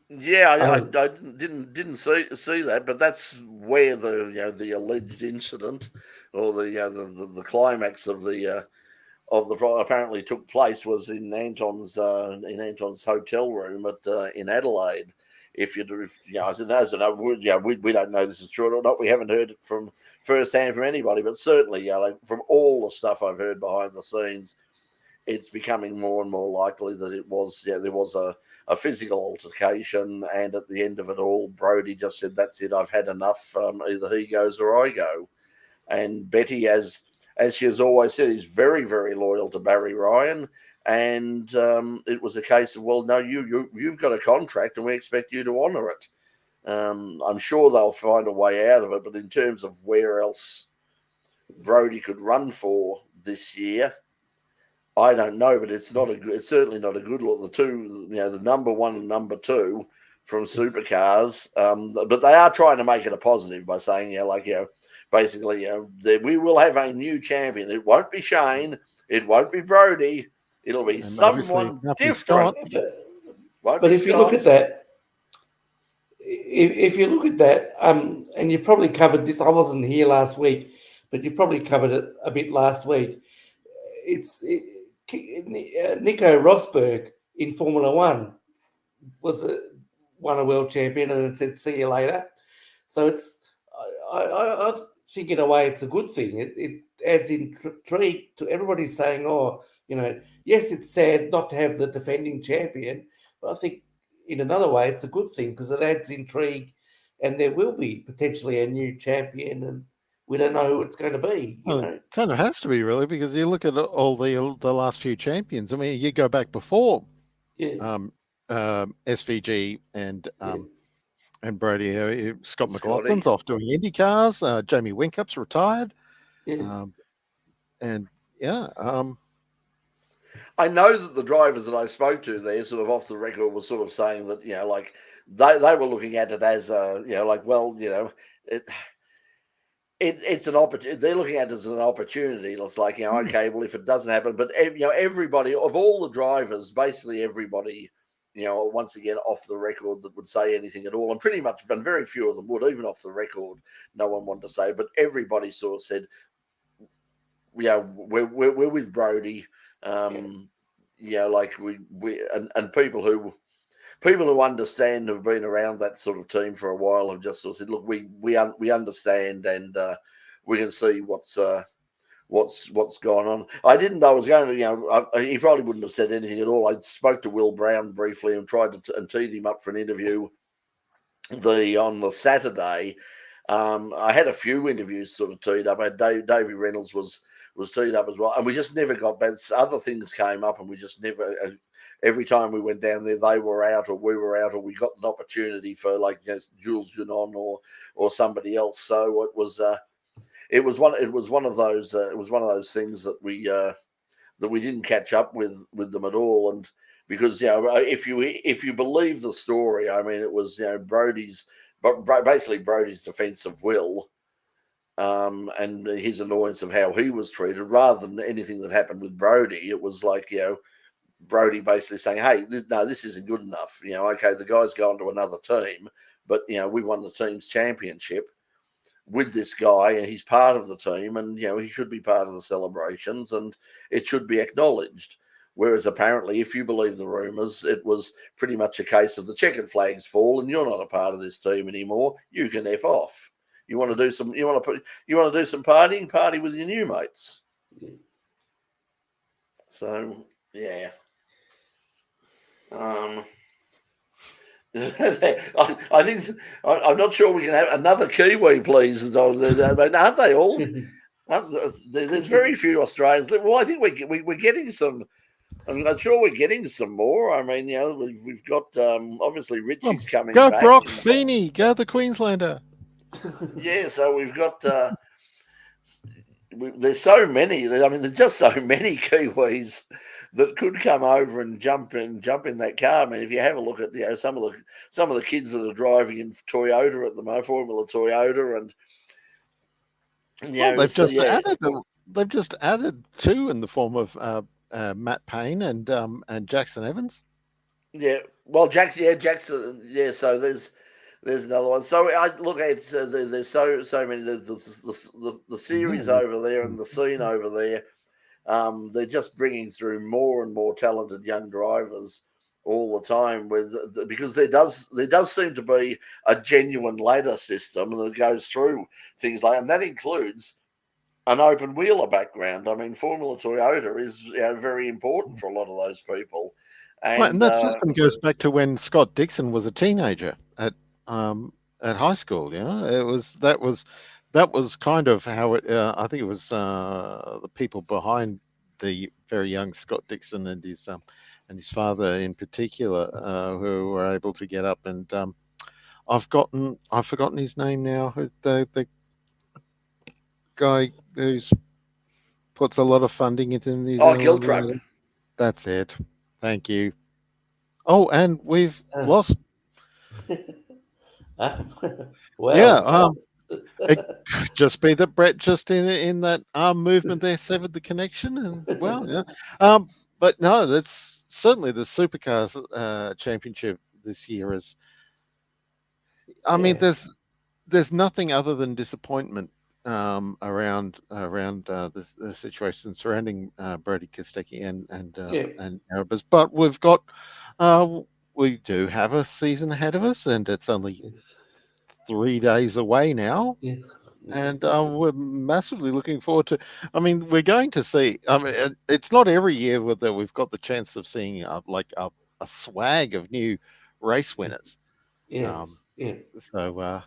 Speaker 2: Yeah, I
Speaker 4: Um,
Speaker 2: didn't see that, but that's where the alleged incident or the climax of the apparently took place was in Anton's hotel room in Adelaide. I said, we don't know this is true or not. We haven't heard it from firsthand from anybody, but certainly, like from all the stuff I've heard behind the scenes, it's becoming more and more likely that there was a physical altercation, and at the end of it all, Brody just said, "That's it, I've had enough. Either he goes or I go." And Betty, as she has always said, is very, very loyal to Barry Ryan. And it was a case of, well, no, you've got a contract, and we expect you to honour it. I'm sure they'll find a way out of it, but in terms of where else Brody could run for this year, I don't know. But it's certainly not a good look. The two, the number one and number two from supercars, but they are trying to make it a positive by saying, basically, we will have a new champion. It won't be Shane. It won't be Brody. It'll be
Speaker 3: And obviously
Speaker 2: someone
Speaker 3: nothing
Speaker 2: different.
Speaker 3: Scott.
Speaker 4: but if you look at that, if you look at that, and you've probably covered this. I wasn't here last week, but you probably covered it a bit last week. Nico Rosberg in Formula One won a world champion and it said, "See you later." So I think in a way it's a good thing. It adds intrigue to everybody saying, "Oh, yes, it's sad not to have the defending champion," but I think in another way it's a good thing because it adds intrigue, and there will be potentially a new champion, and we don't know who it's going to be.
Speaker 3: Well, it kind of has to be really, because you look at all the last few champions. I mean, you go back before SVG and Brody. Scott McLaughlin's off doing Indy cars. Jamie Winkup's retired.
Speaker 2: I know that the drivers that I spoke to there, sort of off the record, were sort of saying that they were looking at it as it's an opportunity. They're looking at it as an opportunity. It's like, okay, well, if it doesn't happen, but everybody, of all the drivers, basically everybody, once again, off the record, that would say anything at all, and pretty much, and very few of them would, even off the record, no one wanted to say, but everybody sort of said, we're with Brody, and people who understand, who've been around that sort of team for a while, have just sort of said, look, we understand, and we can see what's gone on. I didn't know I was going to, he probably wouldn't have said anything at all. I spoke to Will Brown briefly and tried to and teed him up for an interview on the Saturday. I had a few interviews sort of teed up. I had Davey Reynolds was teed up as well, and we just never got back. Other things came up, and we just never. Every time we went down there, they were out, or we were out, or we got an opportunity for Jules Junon or somebody else. So it was one of those things that we didn't catch up with them at all. And because if you believe the story, I mean, it was basically Brody's defense of Will, and his annoyance of how he was treated, rather than anything that happened with Brody. It was like, Brody basically saying, "Hey, this isn't good enough. Okay, the guy's gone to another team, but we won the team's championship with this guy, and he's part of the team, and he should be part of the celebrations, and it should be acknowledged." Whereas apparently, if you believe the rumours, it was pretty much a case of the checkered flags fall, and you're not a part of this team anymore. You can F off. You want to do some partying? Party with your new mates. So yeah. I think I'm not sure we can have another Kiwi, please. Aren't they all? There's very few Australians. Well, I think we're getting some. I'm not sure we're getting some more. I mean, we've got obviously Richie's coming
Speaker 3: back.
Speaker 2: Go
Speaker 3: Brock Feeney, go the Queenslander.
Speaker 2: Yeah, so we've got. There's so many. I mean, there's just so many Kiwis that could come over and jump in that car. I mean, if you have a look at some of the kids that are driving in Toyota at the moment, Formula Toyota, and
Speaker 3: they've just added two in the form of Matt Payne and Jackson Evans.
Speaker 2: Yeah, Well, Jackson, yeah. So there's another one. So I look at there's so many the series over there and the scene over there. They're just bringing through more and more talented young drivers all the time. Because there does seem to be a genuine ladder system that goes through things like, and that includes an open wheeler background. I mean, Formula Toyota is very important for a lot of those people.
Speaker 3: Right, and
Speaker 2: And
Speaker 3: that system goes back to when Scott Dixon was a teenager at high school. That was kind of how it. I think it was the people behind the very young Scott Dixon and his father in particular who were able to get up and I've forgotten his name now. The guy who's puts a lot of funding into New Zealand.
Speaker 2: Giltrap.
Speaker 3: That's it. Thank you. Oh, and we've lost.
Speaker 4: Well,
Speaker 3: Yeah, it could just be that Brett just in that arm movement there severed the connection, and well, yeah. But no, that's certainly the Supercars championship this year is. I mean, there's nothing other than disappointment around the situation surrounding Brody Kostecki and Erebus, but we do have a season ahead of us, and it's only 3 days away now.
Speaker 4: Yeah.
Speaker 3: And we're massively looking forward to. I mean, we're going to see. I mean, it's not every year that we've got the chance of seeing like a swag of new race winners. So,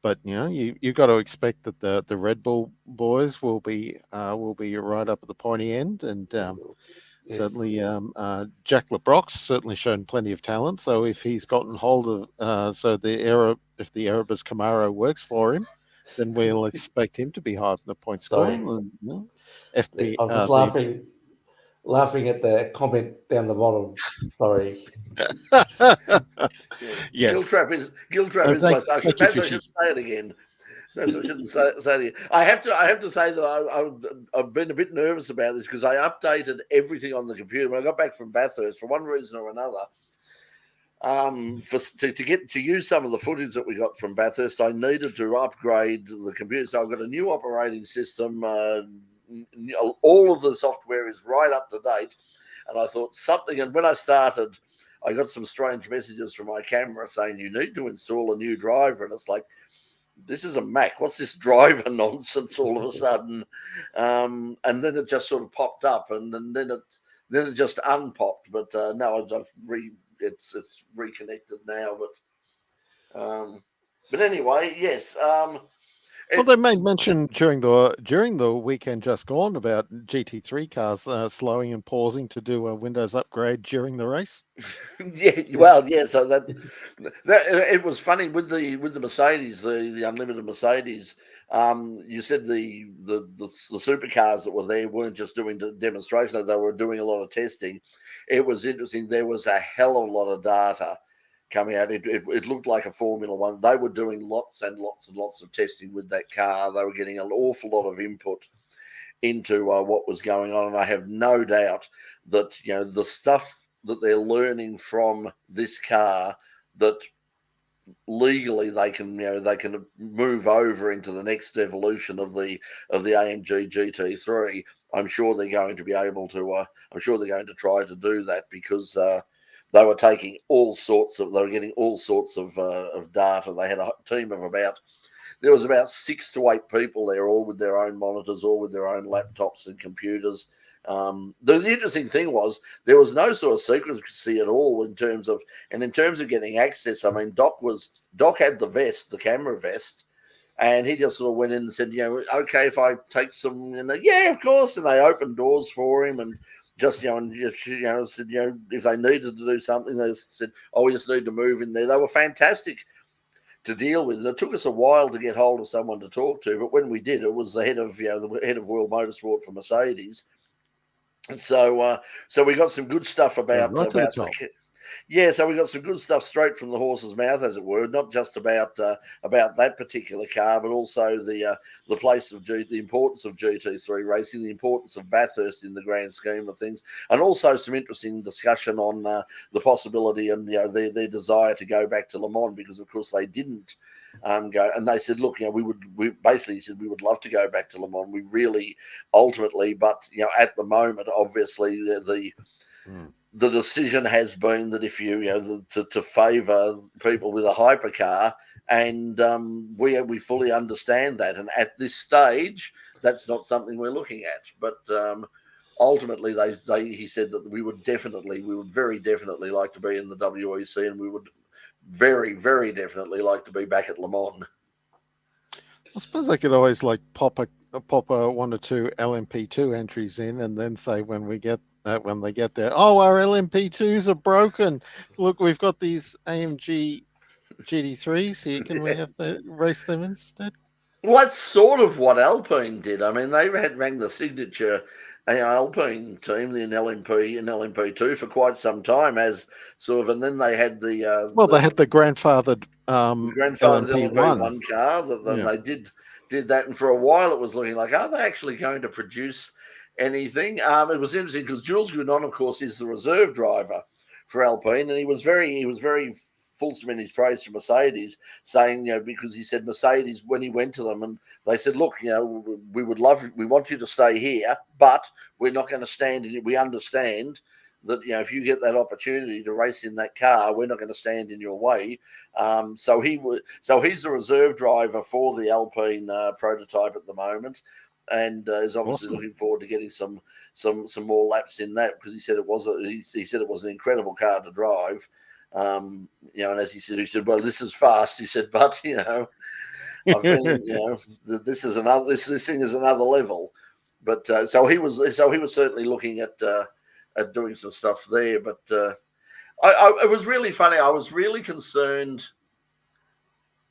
Speaker 3: but you got to expect that the Red Bull boys will be right up at the pointy end, and certainly Jack LeBrock's certainly shown plenty of talent. So if he's gotten hold of if the Erebus Camaro works for him, then we'll expect him to be high in the point score. And,
Speaker 4: FP, I'm just laughing at the comment down the bottom. Sorry.
Speaker 2: Yes. Giltrap is my social. Perhaps I should say it again. Perhaps I shouldn't say it again. I have to say that I've been a bit nervous about this because I updated everything on the computer when I got back from Bathurst for one reason or another. To use some of the footage that we got from Bathurst, I needed to upgrade the computer. So I've got a new operating system. All of the software is right up to date. And I thought something, and when I started, I got some strange messages from my camera saying you need to install a new driver. And it's like, this is a Mac. What's this driver nonsense all of a sudden? And then it just sort of popped up, and then it just unpopped. But no, it's reconnected now. But anyway, yes.
Speaker 3: Well, they made mention during the weekend just gone about GT3 cars slowing and pausing to do a Windows upgrade during the race.
Speaker 2: Yeah. So that it was funny with the Mercedes, the unlimited Mercedes. You said the supercars that were there weren't just doing the demonstration; they were doing a lot of testing. It was interesting. There was a hell of a lot of data coming out. It looked like a Formula One. They were doing lots and lots and lots of testing with that car. They were getting an awful lot of input into what was going on, and I have no doubt that the stuff that they're learning from this car, that legally they can move over into the next evolution of the AMG GT3. I'm sure they're going to be able to. I'm sure they're going to try to do that because they were taking they were getting all sorts of data. They had a team of there was about 6 to 8 people there, all with their own monitors, all with their own laptops and computers. The interesting thing was there was no sort of secrecy at all in terms of getting access. I mean, Doc had the camera vest, and he just sort of went in and said, okay, if I take some, yeah, of course. And they opened doors for him and just, said, if they needed to do something, they said, we just need to move in there. They were fantastic to deal with. It took us a while to get hold of someone to talk to, but when we did, it was the head of World Motorsport for Mercedes. And so we got some good stuff about Yeah, so we got some good stuff straight from the horse's mouth, as it were. Not just about that particular car, but also the importance of GT3 racing, the importance of Bathurst in the grand scheme of things, and also some interesting discussion on the possibility and their desire to go back to Le Mans, because of course they didn't go, and they said, look, we basically said we would love to go back to Le Mans. We really ultimately, but at the moment, obviously the decision has been that if to favour people with a hypercar, and we fully understand that, and at this stage, that's not something we're looking at. But ultimately, he said that we would very definitely like to be in the WEC, and we would very, very definitely like to be back at Le Mans.
Speaker 3: I suppose they could always pop a 1 or 2 LMP2 entries in, and then say when they get there, oh, our LMP2s are broken. Look, we've got these AMG GT3s here. Can we have race them instead?
Speaker 2: Well, that's sort of what Alpine did. I mean, they rang the signature Alpine team in LMP2 for quite some time as sort of, and then they had they had the
Speaker 3: grandfathered
Speaker 2: LMP1 car. Then they did that, and for a while it was looking like, are they actually going to produce anything? It was interesting because Jules Gounon, of course, is the reserve driver for Alpine, and he was very fulsome in his praise for Mercedes, saying, because he said Mercedes, when he went to them and they said, look, we want you to stay here, but we're not going to stand in it. We understand that, if you get that opportunity to race in that car, we're not going to stand in your way. So he's the reserve driver for the Alpine prototype at the moment, and is obviously looking forward to getting some more laps in that, because he said it was an incredible car to drive. And as he said, well, this is fast. He said, but I've been, this thing is another level. But so he was certainly looking at doing some stuff there. But it was really funny. I was really concerned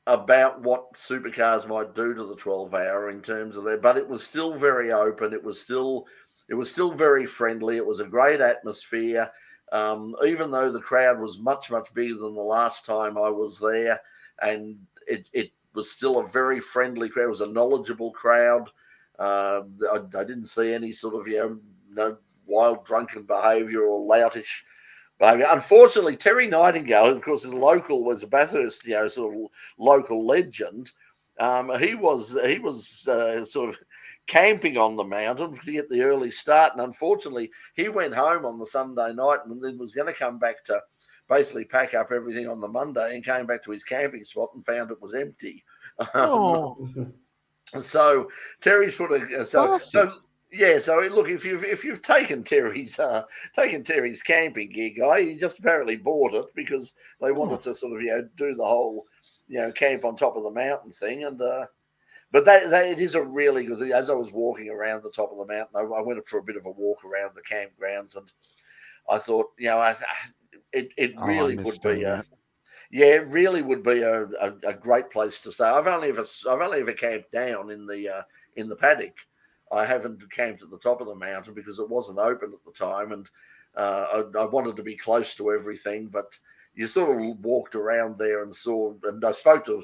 Speaker 2: about what supercars might do to the 12-hour in terms of but it was still very open. It was still very friendly. It was a great atmosphere. Even though the crowd was much, much bigger than the last time I was there, and it was still a very friendly crowd. It was a knowledgeable crowd. I didn't see any sort of, no wild drunken behaviour or loutish behaviour. Unfortunately, Terry Nightingale, who of course was a Bathurst, sort of local legend. He was sort of camping on the mountain to get the early start, and unfortunately he went home on the Sunday night and then was going to come back to basically pack up everything on the Monday, and came back to his camping spot and found it was empty. So Terry's put a so look, if you've taken Terry's camping gear, guy, he just apparently bought it because they wanted to sort of do the whole camp on top of the mountain thing. And but it is a really good thing. As I was walking around the top of the mountain, I went for a bit of a walk around the campgrounds, and I thought, it really would be a great place to stay. I've only ever camped down in the paddock. I haven't camped at the top of the mountain because it wasn't open at the time, and I wanted to be close to everything. But you sort of walked around there and saw, and I spoke to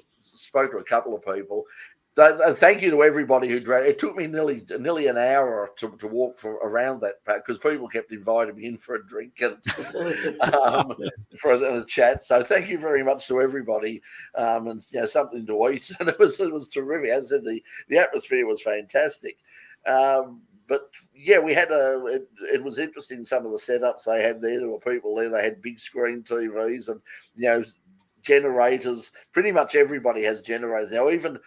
Speaker 2: a couple of people. Thank you to everybody who drove. It took me nearly an hour to walk around that pack because people kept inviting me in for a drink and for a chat. So thank you very much to everybody, and something to eat. And it was terrific. As I said, the atmosphere was fantastic. But yeah, we had it was interesting, some of the setups they had there. There were people there. They had big screen TVs and generators. Pretty much everybody has generators now. Even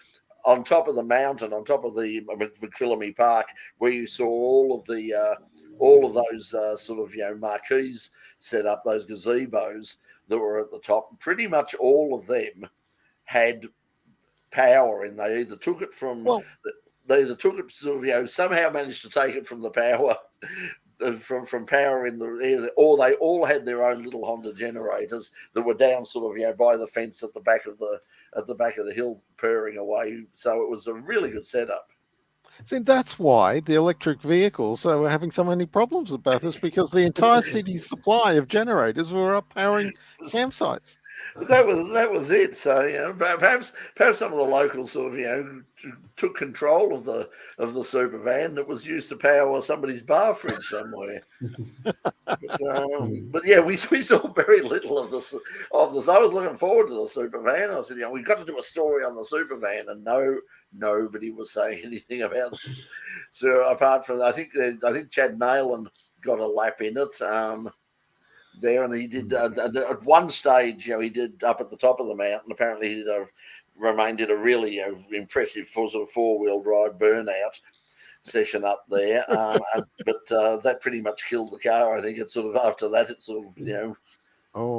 Speaker 2: on top of the mountain, on top of the McPhillamy Park, where you saw all of those sort of marquees set up, those gazebos that were at the top. Pretty much all of them had power, and they either took it from somehow managed to take it from the power from power in the air, or they all had their own little Honda generators that were down sort of by the fence at the back of the hill, purring away. So it was a really good setup.
Speaker 3: See, that's why the electric vehicles were having so many problems with Bathurst, because the entire city's supply of generators were up powering campsites.
Speaker 2: That was it. So perhaps some of the locals sort of took control of the super van that was used to power somebody's bar fridge somewhere. But yeah, we saw very little of this. I was looking forward to the super van. I said, we've got to do a story on the super van, and nobody was saying anything about it. So apart from, I think Chad Nayland got a lap in it. There, and he did at one stage. He did up at the top of the mountain. Apparently, he did a really impressive sort of 4-wheel drive burnout session up there. But that pretty much killed the car. I think it's sort of after that, it sort of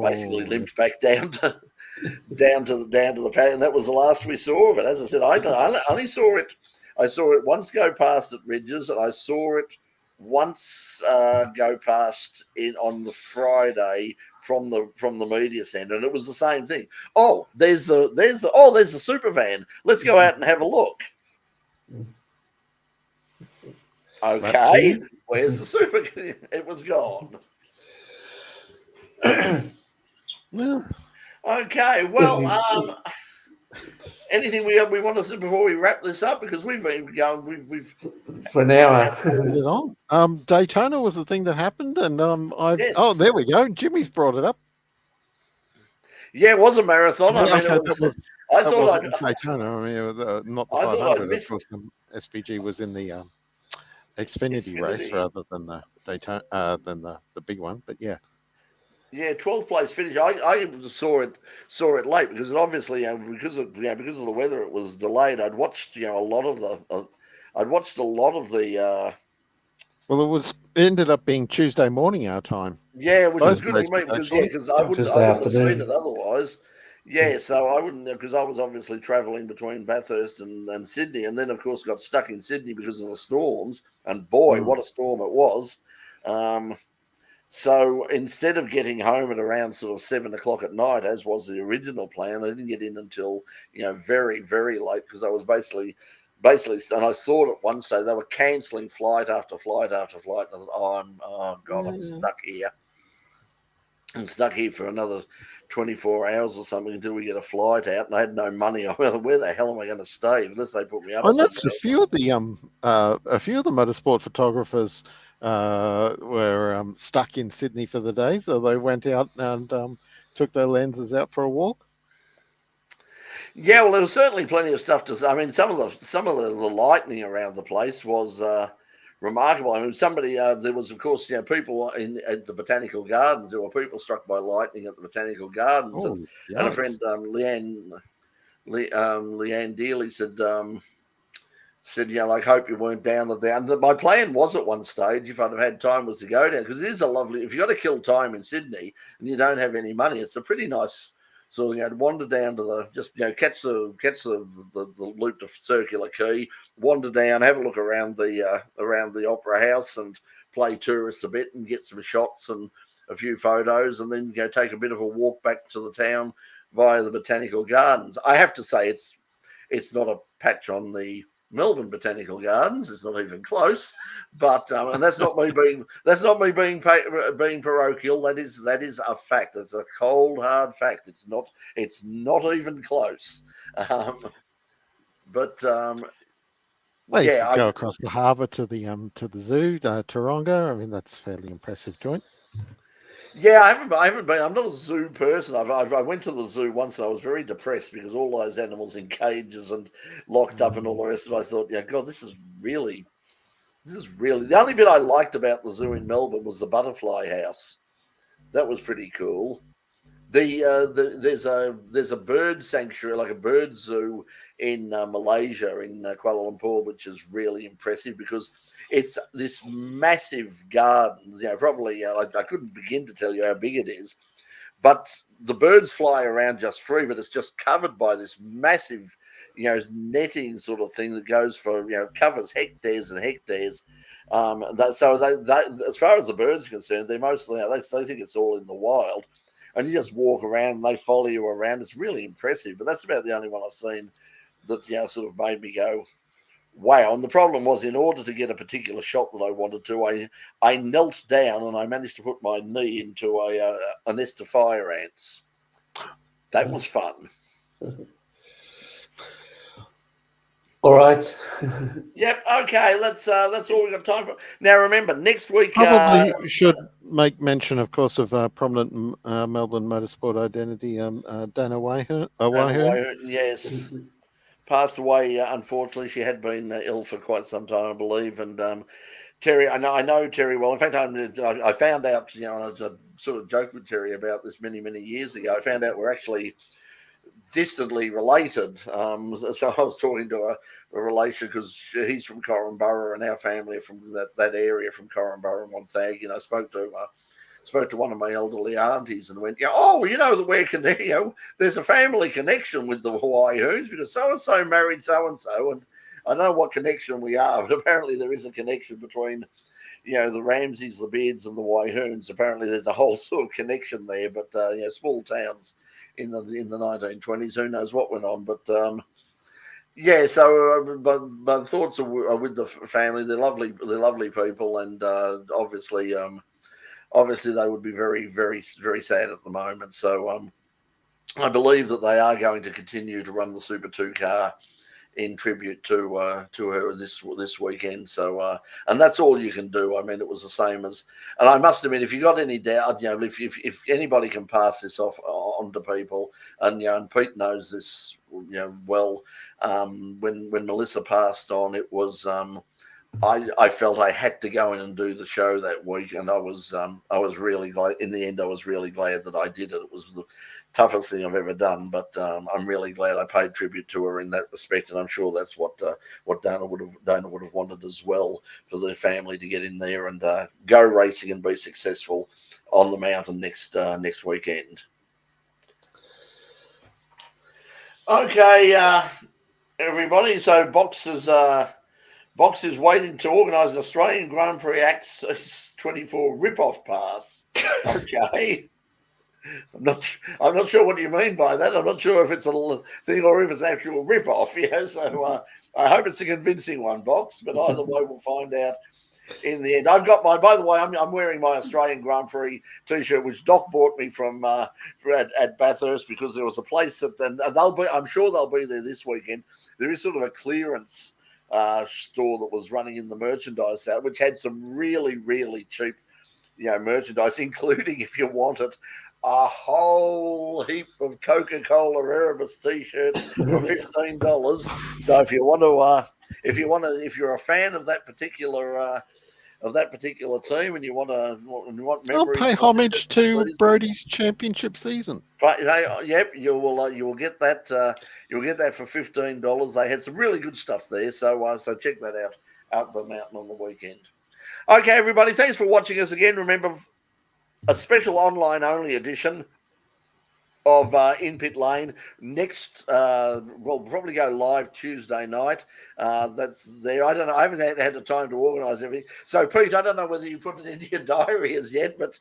Speaker 2: basically limped back down to the pad, and that was the last we saw of it. As I said, I only saw it. I saw it once go past at Ridges, and I saw it once go past on the Friday from the media centre, and it was the same thing. Oh, there's the super van. Let's go out and have a look. Okay, where's the super? It was gone.
Speaker 3: Well,
Speaker 2: okay, well, anything we want to say before we wrap this up, because we've been going, we've
Speaker 4: for an hour.
Speaker 3: Daytona was the thing that happened, and
Speaker 2: Yes.
Speaker 3: Oh, there we go. Jimmy's brought it up.
Speaker 2: Yeah, it was a marathon. I mean,
Speaker 3: Okay,
Speaker 2: I thought
Speaker 3: Daytona. I mean, it was, not the
Speaker 2: I thought
Speaker 3: 500.
Speaker 2: I'd missed-
Speaker 3: Of course, the SVG was in the Xfinity race rather than the Daytona, than the big one. But yeah.
Speaker 2: Yeah, 12th place finish. I saw it late because it obviously because of the weather it was delayed. I'd watched a lot of the.
Speaker 3: Well, it ended up being Tuesday morning our time.
Speaker 2: Yeah, which
Speaker 3: Both
Speaker 2: was good for me because I wouldn't
Speaker 4: Tuesday
Speaker 2: have seen
Speaker 4: afternoon.
Speaker 2: it otherwise. Yeah, so I wouldn't, because I was obviously travelling between Bathurst and Sydney, and then of course got stuck in Sydney because of the storms. And boy, what a storm it was! So instead of getting home at around sort of 7 o'clock at night, as was the original plan, I didn't get in until very, very late because I was basically, and I thought at one stage they were cancelling flight after flight after flight. And I thought, I'm stuck here. I'm stuck here for another 24 hours or something until we get a flight out, and I had no money. Where the hell am I going to stay unless they put me up?
Speaker 3: And that's a few of the motorsport photographers were stuck in Sydney for the day, so they went out and took their lenses out for a walk.
Speaker 2: Yeah, well, there was certainly plenty of stuff to. I mean, some of the lightning around the place was remarkable. I mean, there was, of course, people at the Botanical Gardens. There were people struck by lightning at the Botanical Gardens, and a friend, Leanne Dealey said, like, hope you weren't down there. And my plan was at one stage, if I'd have had time, was to go down, because it is a lovely. If you've got to kill time in Sydney and you don't have any money, it's a pretty nice. So wander down to catch the loop to Circular Quay, wander down, have a look around the Opera House, and play tourist a bit, and get some shots and a few photos, and then take a bit of a walk back to the town via the Botanical Gardens. I have to say it's not a patch on the Melbourne Botanical Gardens. It's not even close, but and that's not me being parochial. That is a fact. It's a cold hard fact. It's not even close. But
Speaker 3: well, you could go across the harbour to the zoo, Taronga. I mean, that's a fairly impressive joint.
Speaker 2: Yeah, I haven't been. I'm not a zoo person. I went to the zoo once and I was very depressed because all those animals in cages and locked up and all the rest of it. I thought, God, this is really the only bit I liked about the zoo in Melbourne was the butterfly house. That was pretty cool. There's a bird sanctuary, like a bird zoo in Malaysia, in Kuala Lumpur, which is really impressive because it's this massive garden. Probably I couldn't begin to tell you how big it is, but the birds fly around just free, but it's just covered by this massive, netting sort of thing that goes for covers hectares and hectares. So as far as the birds are concerned, they're mostly they think it's all in the wild. And you just walk around and they follow you around. It's really impressive. But that's about the only one I've seen that sort of made me go, wow. And the problem was, in order to get a particular shot that I wanted to, I knelt down and I managed to put my knee into a nest of fire ants. That was fun.
Speaker 4: All right.
Speaker 2: Yep. Okay. That's all we've got time for. Now, remember, next week.
Speaker 3: Probably should make mention, of course, of prominent Melbourne motorsport identity, Dana Wahoo.
Speaker 2: Yes. Passed away, unfortunately. She had been ill for quite some time, I believe. And Terry, I know Terry well. In fact, I found out, and I sort of joked with Terry about this many, many years ago. I found out we're actually distantly related. So I was talking to a relation because he's from Corumburra and our family are from that area from Corumburra and Wonthag. I spoke to one of my elderly aunties and went, that we're there's a family connection with the Waihoons because so-and-so married so-and-so, and I don't know what connection we are, but apparently there is a connection between, the Ramsays, the Beards, and the Waihoons. Apparently there's a whole sort of connection there, but, small towns in the 1920s, who knows what went on, but, so my thoughts are with the family. They're lovely people, and obviously they would be very, very, very sad at the moment. So I believe that they are going to continue to run the Super 2 car in tribute to her this weekend. So and that's all you can do. I mean, it was the same as, and I must admit, if you got any doubt, if anybody can pass this off on to people, and and Pete knows this, well, when Melissa passed on, it was I felt I had to go in and do the show that week, and I was really glad. In the end, I was really glad that I did it. It was the toughest thing I've ever done, but I'm really glad I paid tribute to her in that respect, and I'm sure that's what Dana would have wanted as well, for the family to get in there and go racing and be successful on the mountain next weekend. Okay, everybody. So Box is waiting to organise an Australian Grand Prix Access 24 rip-off pass. Okay. I'm not sure what you mean by that. I'm not sure if it's a thing or if it's an actual rip-off. So I hope it's a convincing one, Box. But either way, we'll find out in the end. I've got my. By the way, I'm wearing my Australian Grand Prix T-shirt, which Doc bought me from at Bathurst, because there was a place that, and I'm sure they'll be there this weekend. There is sort of a clearance store that was running in the merchandise out, which had some really, really cheap, merchandise, including, if you want it, a whole heap of Coca-Cola Erebus T-shirts for $15. So if you're a fan of that particular team, and you want memories,
Speaker 3: I'll pay homage to Brodie's championship season.
Speaker 2: But yep, you will get that. You'll get that for $15. They had some really good stuff there, so check that out the mountain on the weekend. Okay, everybody, thanks for watching us again. Remember, a special online only edition of In Pit Lane next. We'll probably go live Tuesday night. That's there. I don't know. I haven't had the time to organise everything. So, Pete, I don't know whether you put it into your diary as yet, but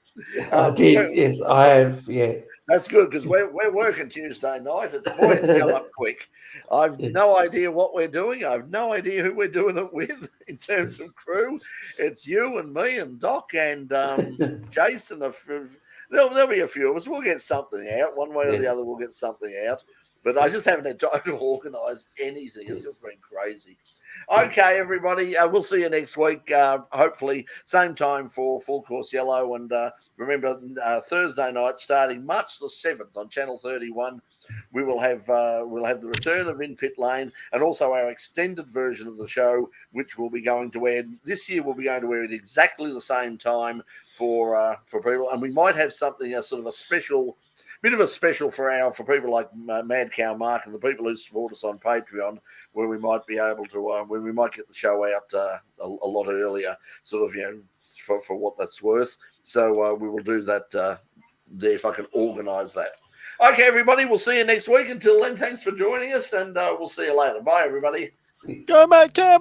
Speaker 4: I did. Yes, I have. Yeah,
Speaker 2: that's good, because we're working Tuesday night. It's come up quick. I've no idea what we're doing. I have no idea who we're doing it with in terms of crew. It's you and me and Doc and Jason. There'll be a few of us. We'll get something out one way or the other. We'll get something out, but I just haven't had time to organise anything. It's just been crazy. Okay, everybody. We'll see you next week. Hopefully, same time for Full Course Yellow. And remember, Thursday night, starting March the 7th on Channel 31. We'll have the return of In Pit Lane, and also our extended version of the show, which we'll be going to air this year. We'll be going to air at exactly the same time for people, and we might have something, a sort of a special, bit of a special for people like Mad Cow Mark and the people who support us on Patreon, where we might be able to where we might get the show out a lot earlier, sort of for what that's worth. So we will do that there if I can organise that. Okay, everybody, we'll see you next week. Until then, thanks for joining us, and we'll see you later. Bye, everybody.
Speaker 3: Go, Matt Campbell!